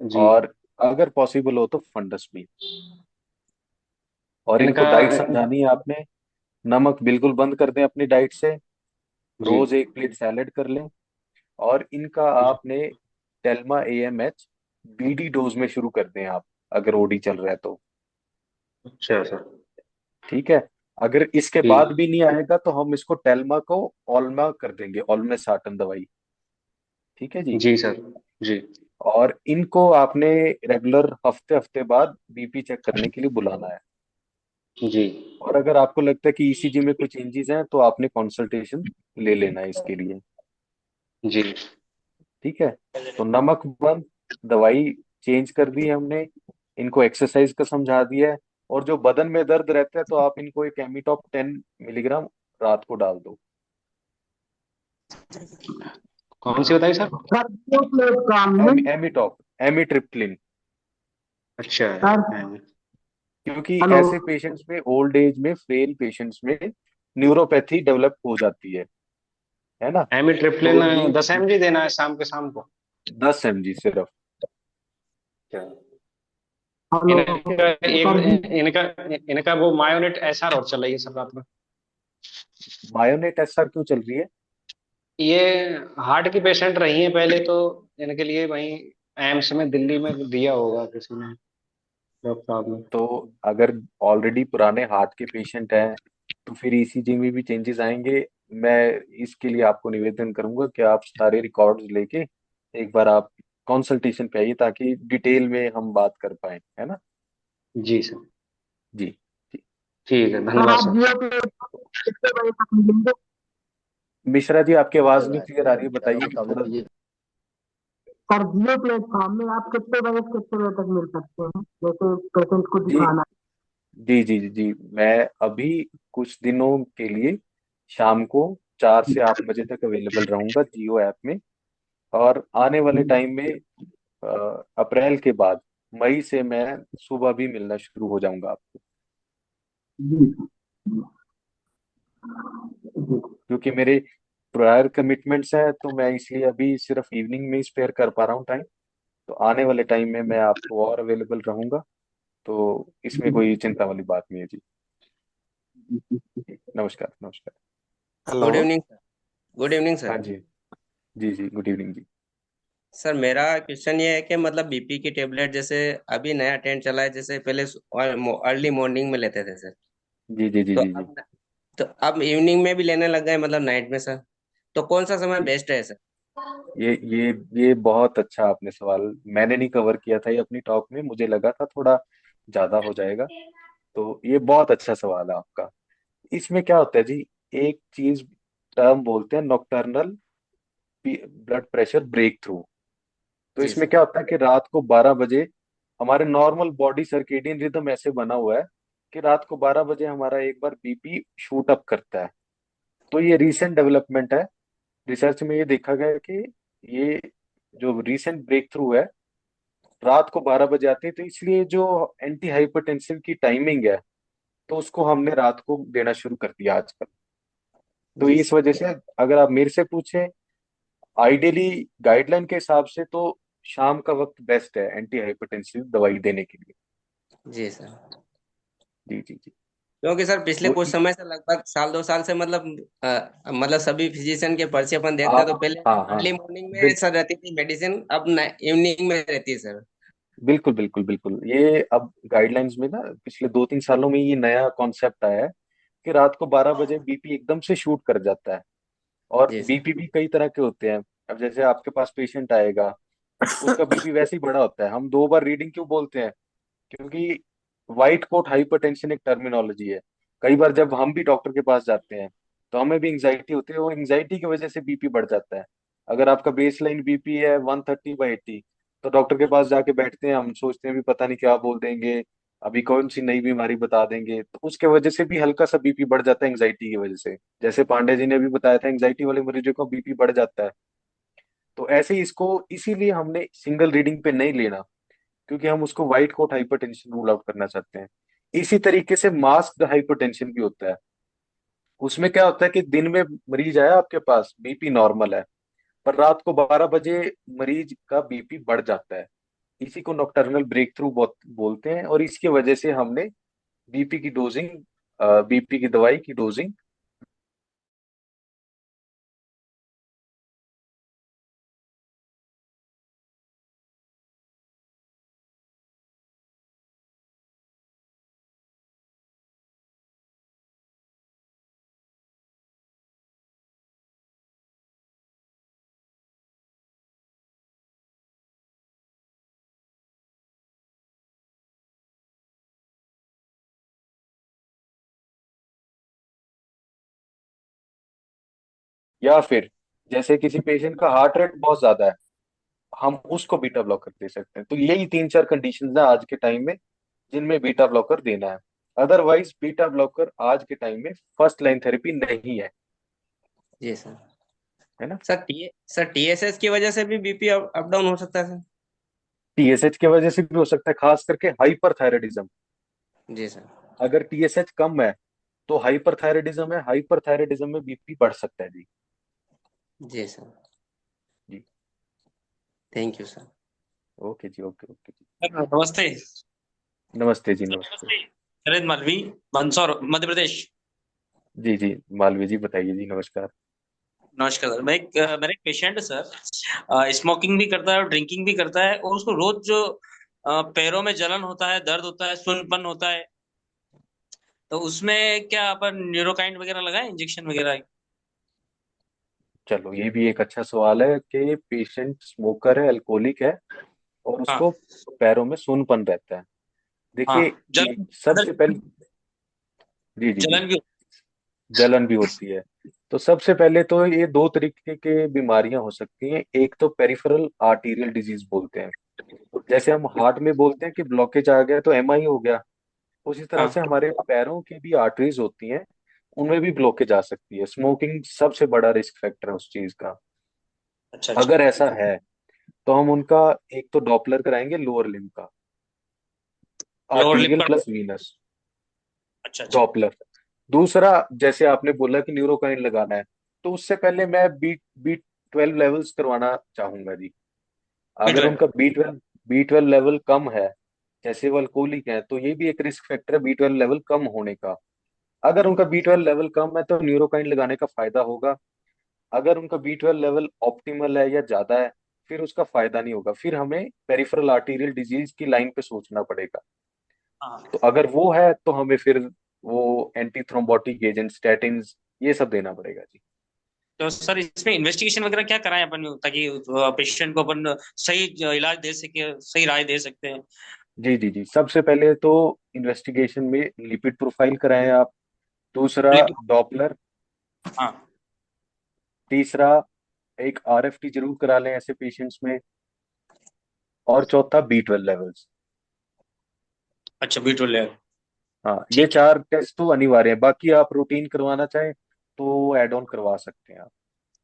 जी। और अगर पॉसिबल हो तो फंडस भी। और इनको इनका। डाइट समझानी है आपने। नमक बिल्कुल बंद कर दें अपनी डाइट से। जी। रोज एक प्लेट सैलेड कर लें। और इनका आपने टेल्मा एएमएच बीडी डोज में शुरू कर दें आप, अगर ओडी चल रहा है तो। अच्छा सर। ठीक है। अगर इसके जी। बाद भी नहीं आएगा तो हम इसको टेल्मा को ऑल्मा कर देंगे, ऑल्मे साटन दवाई। ठीक है जी। जी सर। जी। और इनको आपने रेगुलर हफ्ते हफ्ते बाद बीपी चेक करने के लिए बुलाना है। जी। और अगर आपको लगता है कि ईसीजी में कोई चेंजेस हैं तो आपने कंसल्टेशन ले लेना है इसके लिए। जी। ठीक है। तो नमक बंद, दवाई चेंज कर दी है हमने, इनको एक्सरसाइज का समझा दिया है। और जो बदन में दर्द रहता है तो आप इनको एक एमिटॉप 10 मिलीग्राम रात को डाल दो। कौन सी बताई सर? एमिटॉप, एमिट्रिप्टिलिन। अच्छा। क्योंकि हेलो। ऐसे पेशेंट्स में, ओल्ड एज में फेल पेशेंट्स में न्यूरोपैथी डेवलप हो जाती है ना? तो एमिट्रिप्लिन ये 10 mg देना है शाम के शाम को? 10 mg सिर्फ। अच्छा। हेलो इनका सर जी। इनका इनका वो मायोनेट एसआर और चल रही है सब रात में। मायोनेट एसआर क्यों चल रही है? ये हार्ट की पेशेंट रही हैं पहले, तो इनके लिए वहीं एम्स में दिल्ली में दिया होगा किसी ने, डॉक्टर साहब ने। तो अगर ऑलरेडी पुराने हार्ट के पेशेंट हैं तो फिर ईसीजी में भी चेंजेस आएंगे। मैं इसके लिए आपको निवेदन करूंगा कि आप सारे रिकॉर्ड्स लेके एक बार आप कंसल्टेशन पे आइए ताकि डिटेल में हम बात कर पाए, है ना। जी सर। जी जी। ठीक है, सर धन्यवाद आप सर। जियो पे कितने बजे तक मिलेंगे? मिश्रा जी, आपकी आवाज नहीं क्लियर आ रही है, बताइए थोड़ा। सर जियो प्लेटफॉर्म में आप कितने बजे से कितने बजे तक मिल सकते हैं, जैसे पेशेंट को जी दिखाना जी जी जी जी, मैं अभी कुछ दिनों के लिए शाम को 4 से 8 बजे तक अवेलेबल रहूंगा जियो ऐप में। और आने वाले टाइम में अप्रैल के बाद मई से मैं सुबह भी मिलना शुरू हो जाऊंगा आपको, है? क्योंकि मेरे प्रायर कमिटमेंट्स हैं, तो मैं इसलिए अभी सिर्फ इवनिंग में ही स्पेयर कर पा रहा हूँ टाइम। तो आने वाले टाइम में मैं आपको और अवेलेबल रहूंगा, तो इसमें कोई चिंता वाली बात नहीं है जी। नमस्कार नमस्कार। Good hello. Evening sir. Good evening हाँ सर। जी। जी जी, गुड इवनिंग जी। सर मेरा क्वेश्चन ये है कि मतलब बीपी की टेबलेट जैसे अभी नया ट्रेंड चला है, जैसे पहले अर्ली मॉर्निंग में लेते थे सर, जी जी जी तो जी जी। अब इवनिंग में भी लेने लग गए, मतलब नाइट में सर। तो कौन सा समय बेस्ट है सर? ये बहुत अच्छा आपने सवाल, मैंने नहीं कवर किया था ये अपनी टॉक में, मुझे लगा था थोड़ा ज्यादा हो जाएगा। तो ये बहुत अच्छा सवाल है आपका। इसमें क्या होता है जी, एक चीज टर्म बोलते हैं nocturnal blood pressure breakthrough. तो जी इसमें सर। क्या होता है कि रात को 12 बजे हमारे नॉर्मल बॉडी सर्केडियन रिदम ऐसे बना हुआ है कि रात को 12 बजे हमारा एक बार बीपी शूट अप करता है। तो ये रीसेंट डेवलपमेंट है, रिसर्च में ये देखा गया है कि ये जो रीसेंट ब्रेक थ्रू है रात को 12 बजे आती है। तो इसलिए जो एंटी हाइपरटेंसिव की टाइमिंग है, तो उसको हमने रात को देना शुरू कर दिया आजकल। तो जी इस सर। वजह से अगर आप मेरे से पूछें, आइडियली गाइडलाइन के हिसाब से तो शाम का वक्त बेस्ट है एंटी हाइपरटेंसिव दवाई देने के लिए। जी सर। जी जी जी। क्योंकि सर पिछले तो कुछ समय से लगभग साल 2 साल से मतलब सभी फिजिशियन के पर्चे अपन देखते हैं, तो आप, पहले हाँ हाँ, अर्ली मॉर्निंग में बिल, सर रहती थी मेडिसिन, अब इवनिंग में रहती है सर। बिल्कुल बिल्कुल बिल्कुल, ये अब गाइडलाइंस में ना पिछले 2-3 सालों में ये नया कॉन्सेप्ट आया है कि रात को 12 बजे बीपी एकदम से शूट कर जाता है। और जी सर। बीपी भी कई तरह के होते हैं। अब जैसे आपके पास पेशेंट आएगा, उसका बीपी वैसे ही बड़ा होता है। हम 2 बार रीडिंग क्यों बोलते हैं? क्योंकि व्हाइट कोट हाइपरटेंशन एक टर्मिनोलॉजी है। कई बार जब हम भी डॉक्टर के पास जाते हैं तो हमें भी एंजाइटी होती है, वो एंजाइटी की वजह से बीपी बढ़ जाता है। अगर आपका बेसलाइन बीपी है 130/80, तो डॉक्टर के पास जाके बैठते हैं, हम सोचते हैं भी पता नहीं क्या बोल देंगे, अभी कौन सी नई बीमारी बता देंगे, तो उसके वजह से भी हल्का सा बीपी बढ़ जाता है एंजाइटी की वजह से। जैसे पांडे जी ने अभी बताया था, एंजाइटी वाले मरीजों का बीपी बढ़ जाता है। तो ऐसे ही इसको इसीलिए हमने सिंगल रीडिंग पे नहीं लेना, क्योंकि हम उसको white coat hypertension rule out करना चाहते हैं। इसी तरीके से मास्क्ड हाइपरटेंशन भी होता है। उसमें क्या होता है कि दिन में मरीज आया आपके पास, बीपी नॉर्मल है, पर रात को 12 बजे मरीज का बीपी बढ़ जाता है। इसी को नॉकटर्नल ब्रेक थ्रू बोलते हैं, और इसकी वजह से हमने बीपी की डोजिंग, बीपी की दवाई की डोजिंग। या फिर जैसे किसी पेशेंट का हार्ट रेट बहुत ज्यादा है, हम उसको बीटा ब्लॉकर दे सकते हैं। तो यही 3-4 कंडीशंस है आज के टाइम में जिनमें बीटा ब्लॉकर देना है। अदरवाइज बीटा ब्लॉकर आज के टाइम में फर्स्ट लाइन थेरेपी नहीं है, जी सर। है ना। सर टीएसएस की वजह से भी बीपी अप डाउन हो सकता है सर? टीएसएच की वजह से भी हो सकता है, खास करके हाइपरथायराइडिज्म। जी सर। अगर टीएसएच कम है तो हाइपरथायराइडिज्म है, हाइपरथायराइडिज्म में बीपी बढ़ सकता है जी। जी सर। जी। Thank you sir. ओके जी, ओके ओके जी। नमस्ते। नमस्ते जी, नमस्ते। नरेंद्र मालवी, मंदसौर, मध्य प्रदेश। जी जी, मालवीय जी बताइए जी, नमस्कार। नमस्कार सर। मेरा एक पेशेंट है सर, स्मोकिंग भी करता है और ड्रिंकिंग भी करता है, और उसको रोज जो पैरों में जलन होता है, दर्द होता है, सुन्नपन होता है, तो उसमें क्या अपन न्यूरोकाइंट वगैरह लगाए, इंजेक्शन वगैरह? चलो, ये भी एक अच्छा सवाल है कि पेशेंट स्मोकर है, अल्कोहलिक है और हाँ उसको पैरों में सूनपन रहता है। हाँ। देखिए, जलन सबसे पहले, जी जी जी, जलन भी। जलन भी होती है। तो सबसे पहले तो ये दो तरीके के बीमारियां हो सकती हैं। एक तो पेरिफेरल आर्टीरियल डिजीज बोलते हैं, जैसे हम हार्ट में बोलते हैं कि ब्लॉकेज आ गया तो एमआई हो गया, उसी तरह हाँ। से हमारे पैरों की भी आर्टरीज होती हैं, उनमें भी ब्लॉकेज आ सकती है। स्मोकिंग सबसे बड़ा रिस्क फैक्टर है उस चीज का। अच्छा अच्छा। अगर ऐसा है तो हम उनका एक तो डॉपलर कराएंगे लोअर लिम्ब का, लोअर लिप आर्टीरियल का। प्लस वीनस अच्छा अच्छा। डॉपलर। दूसरा, जैसे आपने बोला कि न्यूरोकाइन लगाना है, तो उससे पहले मैं बी 12 लेवल्स करवाना चाहूंगा जी। अगर B12। उनका बी 12 लेवल कम है, जैसे वो अल्कोहलिक है, तो ये भी एक रिस्क फैक्टर है बी 12 लेवल कम होने का। अगर उनका बी 12 लेवल कम है तो न्यूरोकाइन लगाने का फायदा होगा। अगर उनका बी 12 लेवल ऑप्टिमल है या ज्यादा है, फिर उसका फायदा नहीं होगा, फिर हमें पेरिफेरल आर्टीरियल डिजीज की लाइन पे सोचना पड़ेगा। हाँ। तो अगर वो है तो हमें फिर वो एंटी थ्रोम्बोटिक एजेंट, स्टैटिन, ये सब देना पड़ेगा जी। तो सर इसमें इन्वेस्टिगेशन वगैरह क्या कराएं अपन, ताकि पेशेंट को अपन सही इलाज दे सके, सही राय दे सकते हैं। जी जी जी, सबसे पहले तो इन्वेस्टिगेशन में लिपिड प्रोफाइल कराएं आप। दूसरा, लिप। डॉपलर। हाँ। तीसरा, एक आरएफटी जरूर करा लें ऐसे पेशेंट्स में। और चौथा, बी 12 लेवल्स। अच्छा, B12। हाँ, ये ठीक है। चार टेस्ट तो अनिवार्य है, बाकी आप रूटीन करवाना चाहें तो ऐड ऑन करवा सकते हैं आप।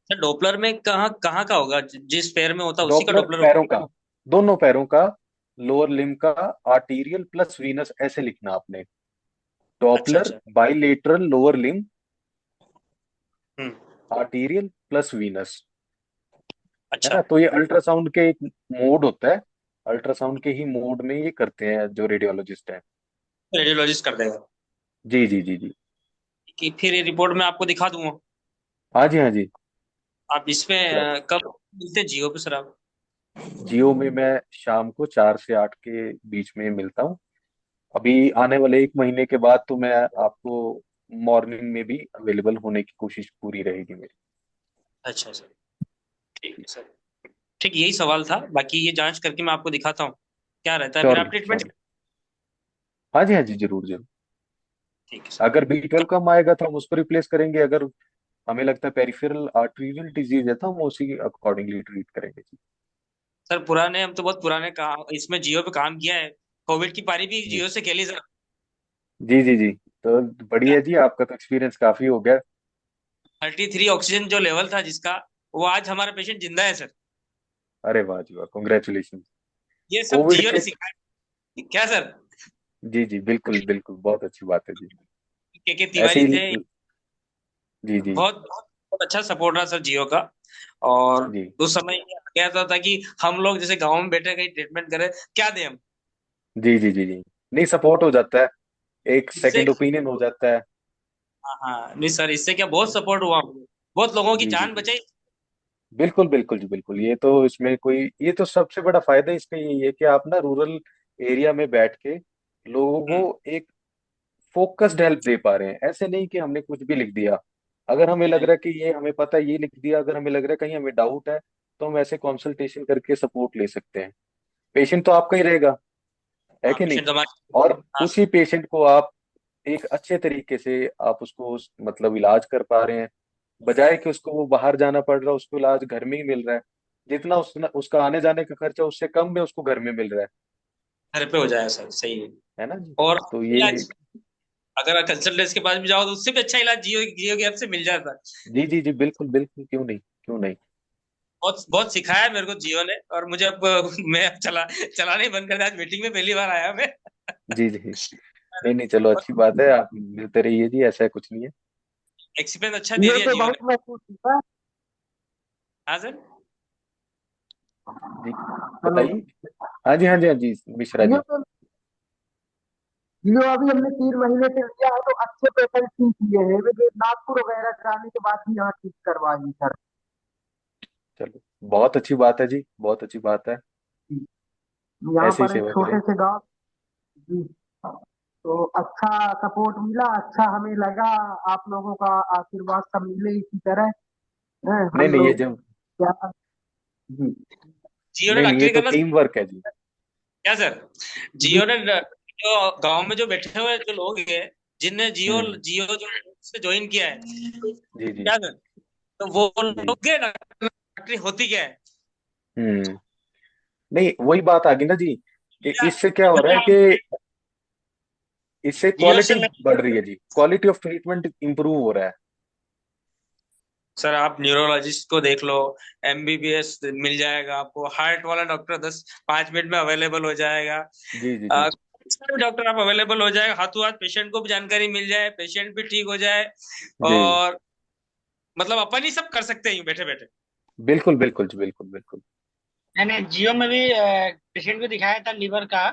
सर डॉपलर में कहाँ कहाँ का होगा, जिस पैर में होता है उसी का डॉपलर डॉपलर पैरों होगा। का, दोनों पैरों का, लोअर लिम्ब का, आर्टीरियल प्लस वीनस ऐसे लिखना आपने। अच्छा डॉपलर अच्छा। बाइलेटरल लोअर लिम्ब, हम्म। आर्टीरियल प्लस वीनस, है अच्छा। ना। तो ये अल्ट्रासाउंड के एक मोड होता है, अल्ट्रासाउंड के ही मोड में ये करते हैं जो रेडियोलॉजिस्ट हैं। रेडियोलॉजिस्ट कर देगा। जी जी जी जी। कि फिर ये रिपोर्ट मैं आपको दिखा दूंगा। हाँ जी हाँ जी। आप इसमें श्योर। कब मिलते हैं जियो पे सर आप। जियो में मैं शाम को 4 से 8 के बीच में मिलता हूँ। अभी आने वाले 1 महीने के बाद तो मैं आपको मॉर्निंग में भी अवेलेबल होने की कोशिश पूरी रहेगी मेरी। अच्छा सर। ठीक है सर। ठीक, यही सवाल था, बाकी ये जांच करके मैं आपको दिखाता हूँ क्या रहता है, फिर आप श्योरली ट्रीटमेंट। श्योरली। हाँ जी हाँ जी, जरूर जरूर। ठीक है सर। अगर बी 12 कम आएगा तो हम उसको रिप्लेस करेंगे। अगर हमें लगता है पेरिफेरल आर्टीरियल डिजीज है तो हम उसी अकॉर्डिंगली ट्रीट करेंगे जी। सर पुराने, हम तो बहुत पुराने इसमें जियो पे काम किया है। कोविड की पारी भी जी जियो से खेली सर। जी जी जी। तो बढ़िया जी, आपका तो एक्सपीरियंस काफी हो गया। 33 ऑक्सीजन जो लेवल था जिसका, वो आज हमारा पेशेंट जिंदा है सर। अरे वाह जी वाह, कॉन्ग्रेचुलेशन। ये सब कोविड जियो ने के, सिखाया। क्या सर। जी जी, बिल्कुल बिल्कुल, बहुत अच्छी बात है जी। के ऐसे तिवारी ही, थे। जी जी बहुत बहुत बहुत अच्छा सपोर्ट रहा सर जियो का। और जी उस समय ये आ गया था कि हम लोग जैसे गांव में बैठे कहीं ट्रीटमेंट करें, क्या दें हम। जी जी जी जी। नहीं, सपोर्ट हो जाता है, एक इससे, सेकंड ओपिनियन हो जाता है। हाँ हाँ, नहीं सर, इससे क्या बहुत सपोर्ट हुआ हमको। बहुत लोगों की जी जी जान जी, बचाई। बिल्कुल बिल्कुल जी बिल्कुल। ये तो इसमें कोई, ये तो सबसे बड़ा फायदा इसका यही है कि आप ना रूरल एरिया में बैठ के लोगों हम्म। को एक फोकस्ड हेल्प दे पा रहे हैं। ऐसे नहीं कि हमने कुछ भी लिख दिया। अगर हमें लग नहीं। रहा है कि ये हमें पता है, ये लिख दिया, अगर हमें लग रहा है कहीं हमें डाउट है, तो हम ऐसे कंसल्टेशन करके सपोर्ट ले सकते हैं। पेशेंट तो आपका ही रहेगा, है हाँ, कि नहीं। पेशेंट हमारे। और हाँ उसी पेशेंट को आप एक अच्छे तरीके से आप उसको मतलब इलाज कर पा रहे हैं, बजाय कि उसको वो बाहर जाना पड़ रहा है, उसको इलाज घर में ही मिल रहा है। जितना उसका आने जाने का खर्चा उससे कम में उसको घर में मिल रहा घर पे हो जाएगा सर, सही है। है ना जी। और तो ये, आज अगर कंसल्टेंट के पास भी जाओ तो उससे भी अच्छा इलाज जियो जियो की ऐप से मिल जाता है। जी जी जी, बिल्कुल बिल्कुल, क्यों नहीं, क्यों नहीं। बहुत बहुत सिखाया है मेरे को जियो ने, और मुझे अब मैं अब चलाना ही बंद कर दिया। आज मीटिंग में पहली बार आया मैं। जी जी, नहीं नहीं, चलो अच्छी बात है, आप मिलते रहिए जी, ऐसा कुछ नहीं है। एक्सपीरियंस अच्छा दे जियो दिया पे जियो बहुत ने। महसूस होता है। हाँ सर। जी, हेलो। बताइए। हाँ जी हाँ जी हाँ जी, मिश्रा जियो जी। पे, जियो अभी हमने 3 महीने से लिया है तो अच्छे पेशेंट ठीक किए हैं, वे जो नागपुर वगैरह जाने के बाद भी यहाँ ठीक करवाइए सर। चलो, बहुत अच्छी बात है जी, बहुत अच्छी बात है। यहाँ ऐसे ही पर एक सेवा करें। छोटे से गांव। जी। तो अच्छा सपोर्ट मिला, अच्छा हमें लगा। आप लोगों का आशीर्वाद सब मिले इसी तरह। नहीं हम नहीं, ये लोग जब क्या जी जियो ने नहीं नहीं, ये डॉक्टरी तो करना टीम वर्क है जी। क्या सर? जी जियो ने जो गांव में जो बैठे हुए जो लोग हैं, जिनने जियो हम्म। जियो जो से ज्वाइन किया है, जी जी क्या सर, तो वो जी। लोग के डॉक्टरी होती क्या है? हम्म। नहीं, वही बात आ गई ना जी, कि या इससे क्या हो रहा है कि इससे जियो से क्वालिटी मैं बढ़ रही है जी, क्वालिटी ऑफ ट्रीटमेंट इंप्रूव हो रहा है। सर, आप न्यूरोलॉजिस्ट को देख लो, एमबीबीएस मिल जाएगा आपको, हार्ट वाला डॉक्टर 5 मिनट में अवेलेबल हो जाएगा। जी जी जी डॉक्टर आप अवेलेबल हो जाएगा, हाथों हाथ पेशेंट को भी जानकारी मिल जाए, पेशेंट भी ठीक हो जाए, जी। और मतलब अपन ही सब कर सकते हैं बैठे बैठे। बिल्कुल बिल्कुल जी, बिल्कुल बिल्कुल। मैंने जियो में भी पेशेंट को दिखाया था, लीवर का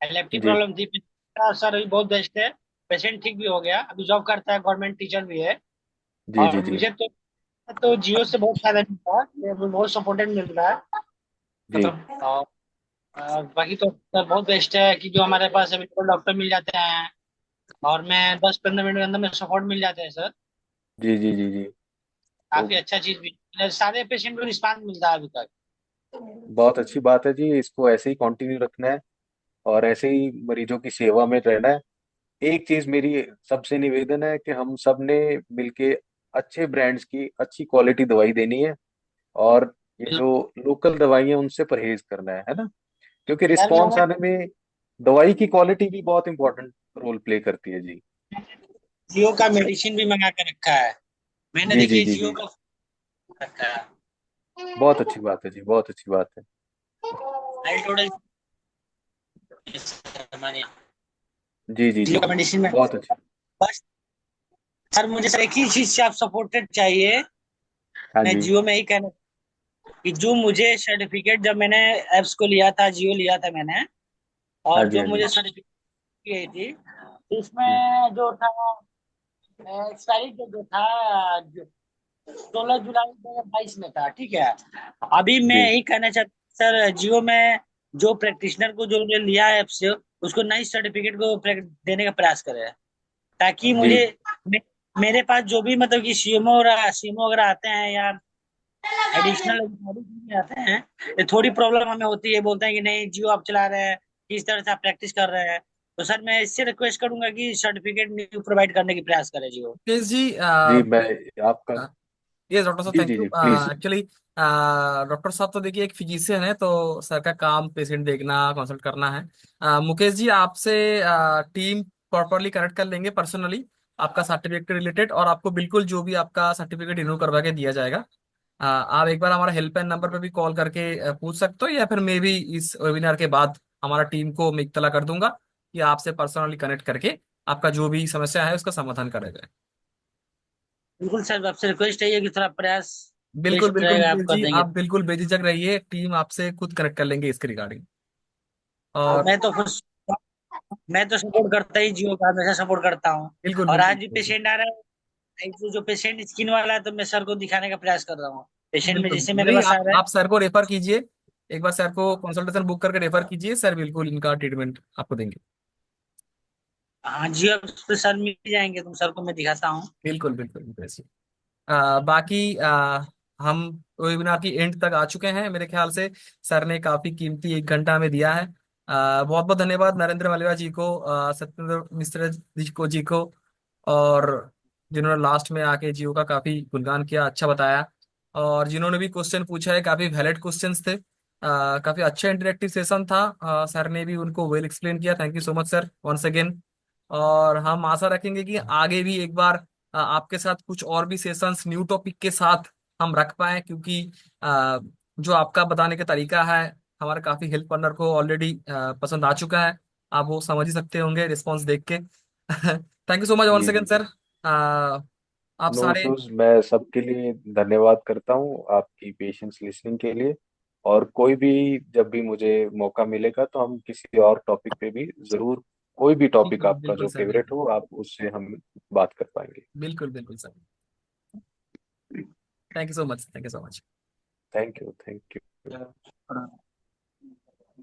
एलएफटी जी प्रॉब्लम थी। सर अभी बहुत बेस्ट है, पेशेंट ठीक भी हो गया, अभी जॉब करता है, गवर्नमेंट टीचर भी है। जी जी और जी मुझे तो जियो से बहुत फायदा मिलता है, मुझे बहुत सपोर्टेड मिल रहा है। जी और बाकी तो सर बहुत बेस्ट है कि जो हमारे पास अवेलेबल डॉक्टर मिल जाते हैं, और मैं 10-15 मिनट के अंदर में सपोर्ट मिल जाते हैं सर। जी जी जी जी। तो काफी अच्छा चीज भी, सारे पेशेंट को रिस्पांस मिलता है अभी तक। बहुत अच्छी बात है जी, इसको ऐसे ही कंटिन्यू रखना है और ऐसे ही मरीजों की सेवा में रहना है। एक चीज मेरी सबसे निवेदन है कि हम सब ने मिलके अच्छे ब्रांड्स की अच्छी क्वालिटी दवाई देनी है, और ये जो लोकल दवाई है उनसे परहेज करना है ना, क्योंकि सर रिस्पॉन्स मैंने आने में दवाई की क्वालिटी भी बहुत इंपॉर्टेंट रोल प्ले करती है जी। जियो का मेडिसिन भी मंगा के रखा है, मैंने जी जी देखिए जी जियो जी। का रखा है। बहुत अच्छी बात है जी, बहुत अच्छी बात है। आई टोटल जी जी जी जियो का जी। मेडिसिन में बहुत अच्छी। बस। सर मुझे सर एक ही चीज से आप सपोर्टेड चाहिए, हाँ मैं जी जियो में ही कहना कि जो मुझे सर्टिफिकेट, जब मैंने एप्स को लिया था, जियो लिया था मैंने, हाँ और जी जो हाँ जी। मुझे सर्टिफिकेट की गई थी, हम्म, इसमें जो था एक्सपायरी डेट जो था 16 जुलाई 2022 में था, ठीक है। अभी मैं जी यही कहना चाहता हूँ सर, जियो में जो प्रैक्टिशनर को जो लिया है ऐप से, उसको नई सर्टिफिकेट को देने का प्रयास करे, ताकि जी मुझे मेरे पास जो भी मतलब कि सीएमओ वगैरह आते हैं, या एडिशनल अधिकारी भी आते हैं, ये थोड़ी प्रॉब्लम हमें होती है, बोलते हैं कि नहीं जियो आप चला रहे हैं, किस तरह से आप प्रैक्टिस कर रहे हैं। तो सर मैं इससे रिक्वेस्ट करूंगा कि सर्टिफिकेट न्यू प्रोवाइड करने की प्रयास करें जियो। मुकेश जी, जी। मैं आपका यस डॉक्टर साहब, जी थैंक जी यू जी प्लीज। एक्चुअली। डॉक्टर साहब तो देखिए एक फिजिशियन है, तो सर का काम पेशेंट देखना, कंसल्ट करना है। मुकेश जी, आपसे टीम प्रॉपरली कनेक्ट कर लेंगे पर्सनली, आपका सर्टिफिकेट रिलेटेड, और आपको बिल्कुल जो भी आपका सर्टिफिकेट रिन्यू करवा के दिया जाएगा। आप एक बार हमारा हेल्पलाइन नंबर पे भी कॉल करके पूछ सकते हो, या फिर मैं भी इस वेबिनार के बाद हमारा टीम को मैं इत्तला कर दूंगा कि आपसे पर्सनली कनेक्ट करके आपका जो भी समस्या है उसका समाधान करेगा। बिल्कुल सर, आपसे रिक्वेस्ट है कि थोड़ा प्रयास बिल्कुल बेस्ट बिल्कुल रहेगा, आप मुकेश कर जी, देंगे। आप बिल्कुल बेझिझक रहिए, टीम आपसे खुद कनेक्ट कर लेंगे इसके रिगार्डिंग। और और मैं तो सपोर्ट करता ही, जियो का हमेशा सपोर्ट करता हूँ। बिल्कुल और बिल्कुल आज भी मुकेश जी, पेशेंट आ रहा है, जो पेशेंट स्किन वाला है, तो मैं सर को दिखाने का प्रयास कर रहा हूँ, पेशेंट में बिल्कुल जिससे बिल्कुल। मेरे नहीं, पास आ रहा है। आप सर को रेफर कीजिए, एक बार सर को कंसल्टेशन बुक करके रेफर कीजिए, सर बिल्कुल इनका ट्रीटमेंट आपको देंगे। हाँ जियो पे सर मिल जाएंगे, तुम सर को मैं दिखाता हूँ। बिल्कुल बिल्कुल मुकेश जी। बाकी हम वेबिनार की एंड तक आ चुके हैं मेरे ख्याल से। सर ने काफी कीमती 1 घंटा हमें दिया है। बहुत बहुत धन्यवाद नरेंद्र मलवा जी को, सत्येंद्र मिश्र जी को, और जिन्होंने लास्ट में आके जियो का काफी गुणगान किया, अच्छा बताया, और जिन्होंने भी क्वेश्चन पूछा है काफी वैलिड क्वेश्चंस थे। काफी अच्छा इंटरेक्टिव सेशन था। सर ने भी उनको वेल एक्सप्लेन किया, thank you so much sir once again. और हम आशा रखेंगे कि आगे भी एक बार आपके साथ कुछ और भी सेशंस न्यू टॉपिक के साथ हम रख पाए, क्योंकि जो आपका बताने का तरीका है हमारे काफी हेल्प पार्टनर को ऑलरेडी पसंद आ चुका है। आप वो समझ ही सकते होंगे रिस्पॉन्स देख के। Thank you so much one जी जी सेकंड जी। सर। आप नो सारे इश्यूज, मैं सबके लिए धन्यवाद करता हूँ आपकी पेशेंस लिसनिंग के लिए। और कोई भी जब भी मुझे मौका मिलेगा तो हम किसी और टॉपिक पे भी जरूर, कोई भी टॉपिक बिल्कुल आपका बिल्कुल जो सर, फेवरेट बिल्कुल हो आप उससे हम बात कर पाएंगे। बिल्कुल बिल्कुल sir. Thank you so much, thank you so much. Thank you thank you.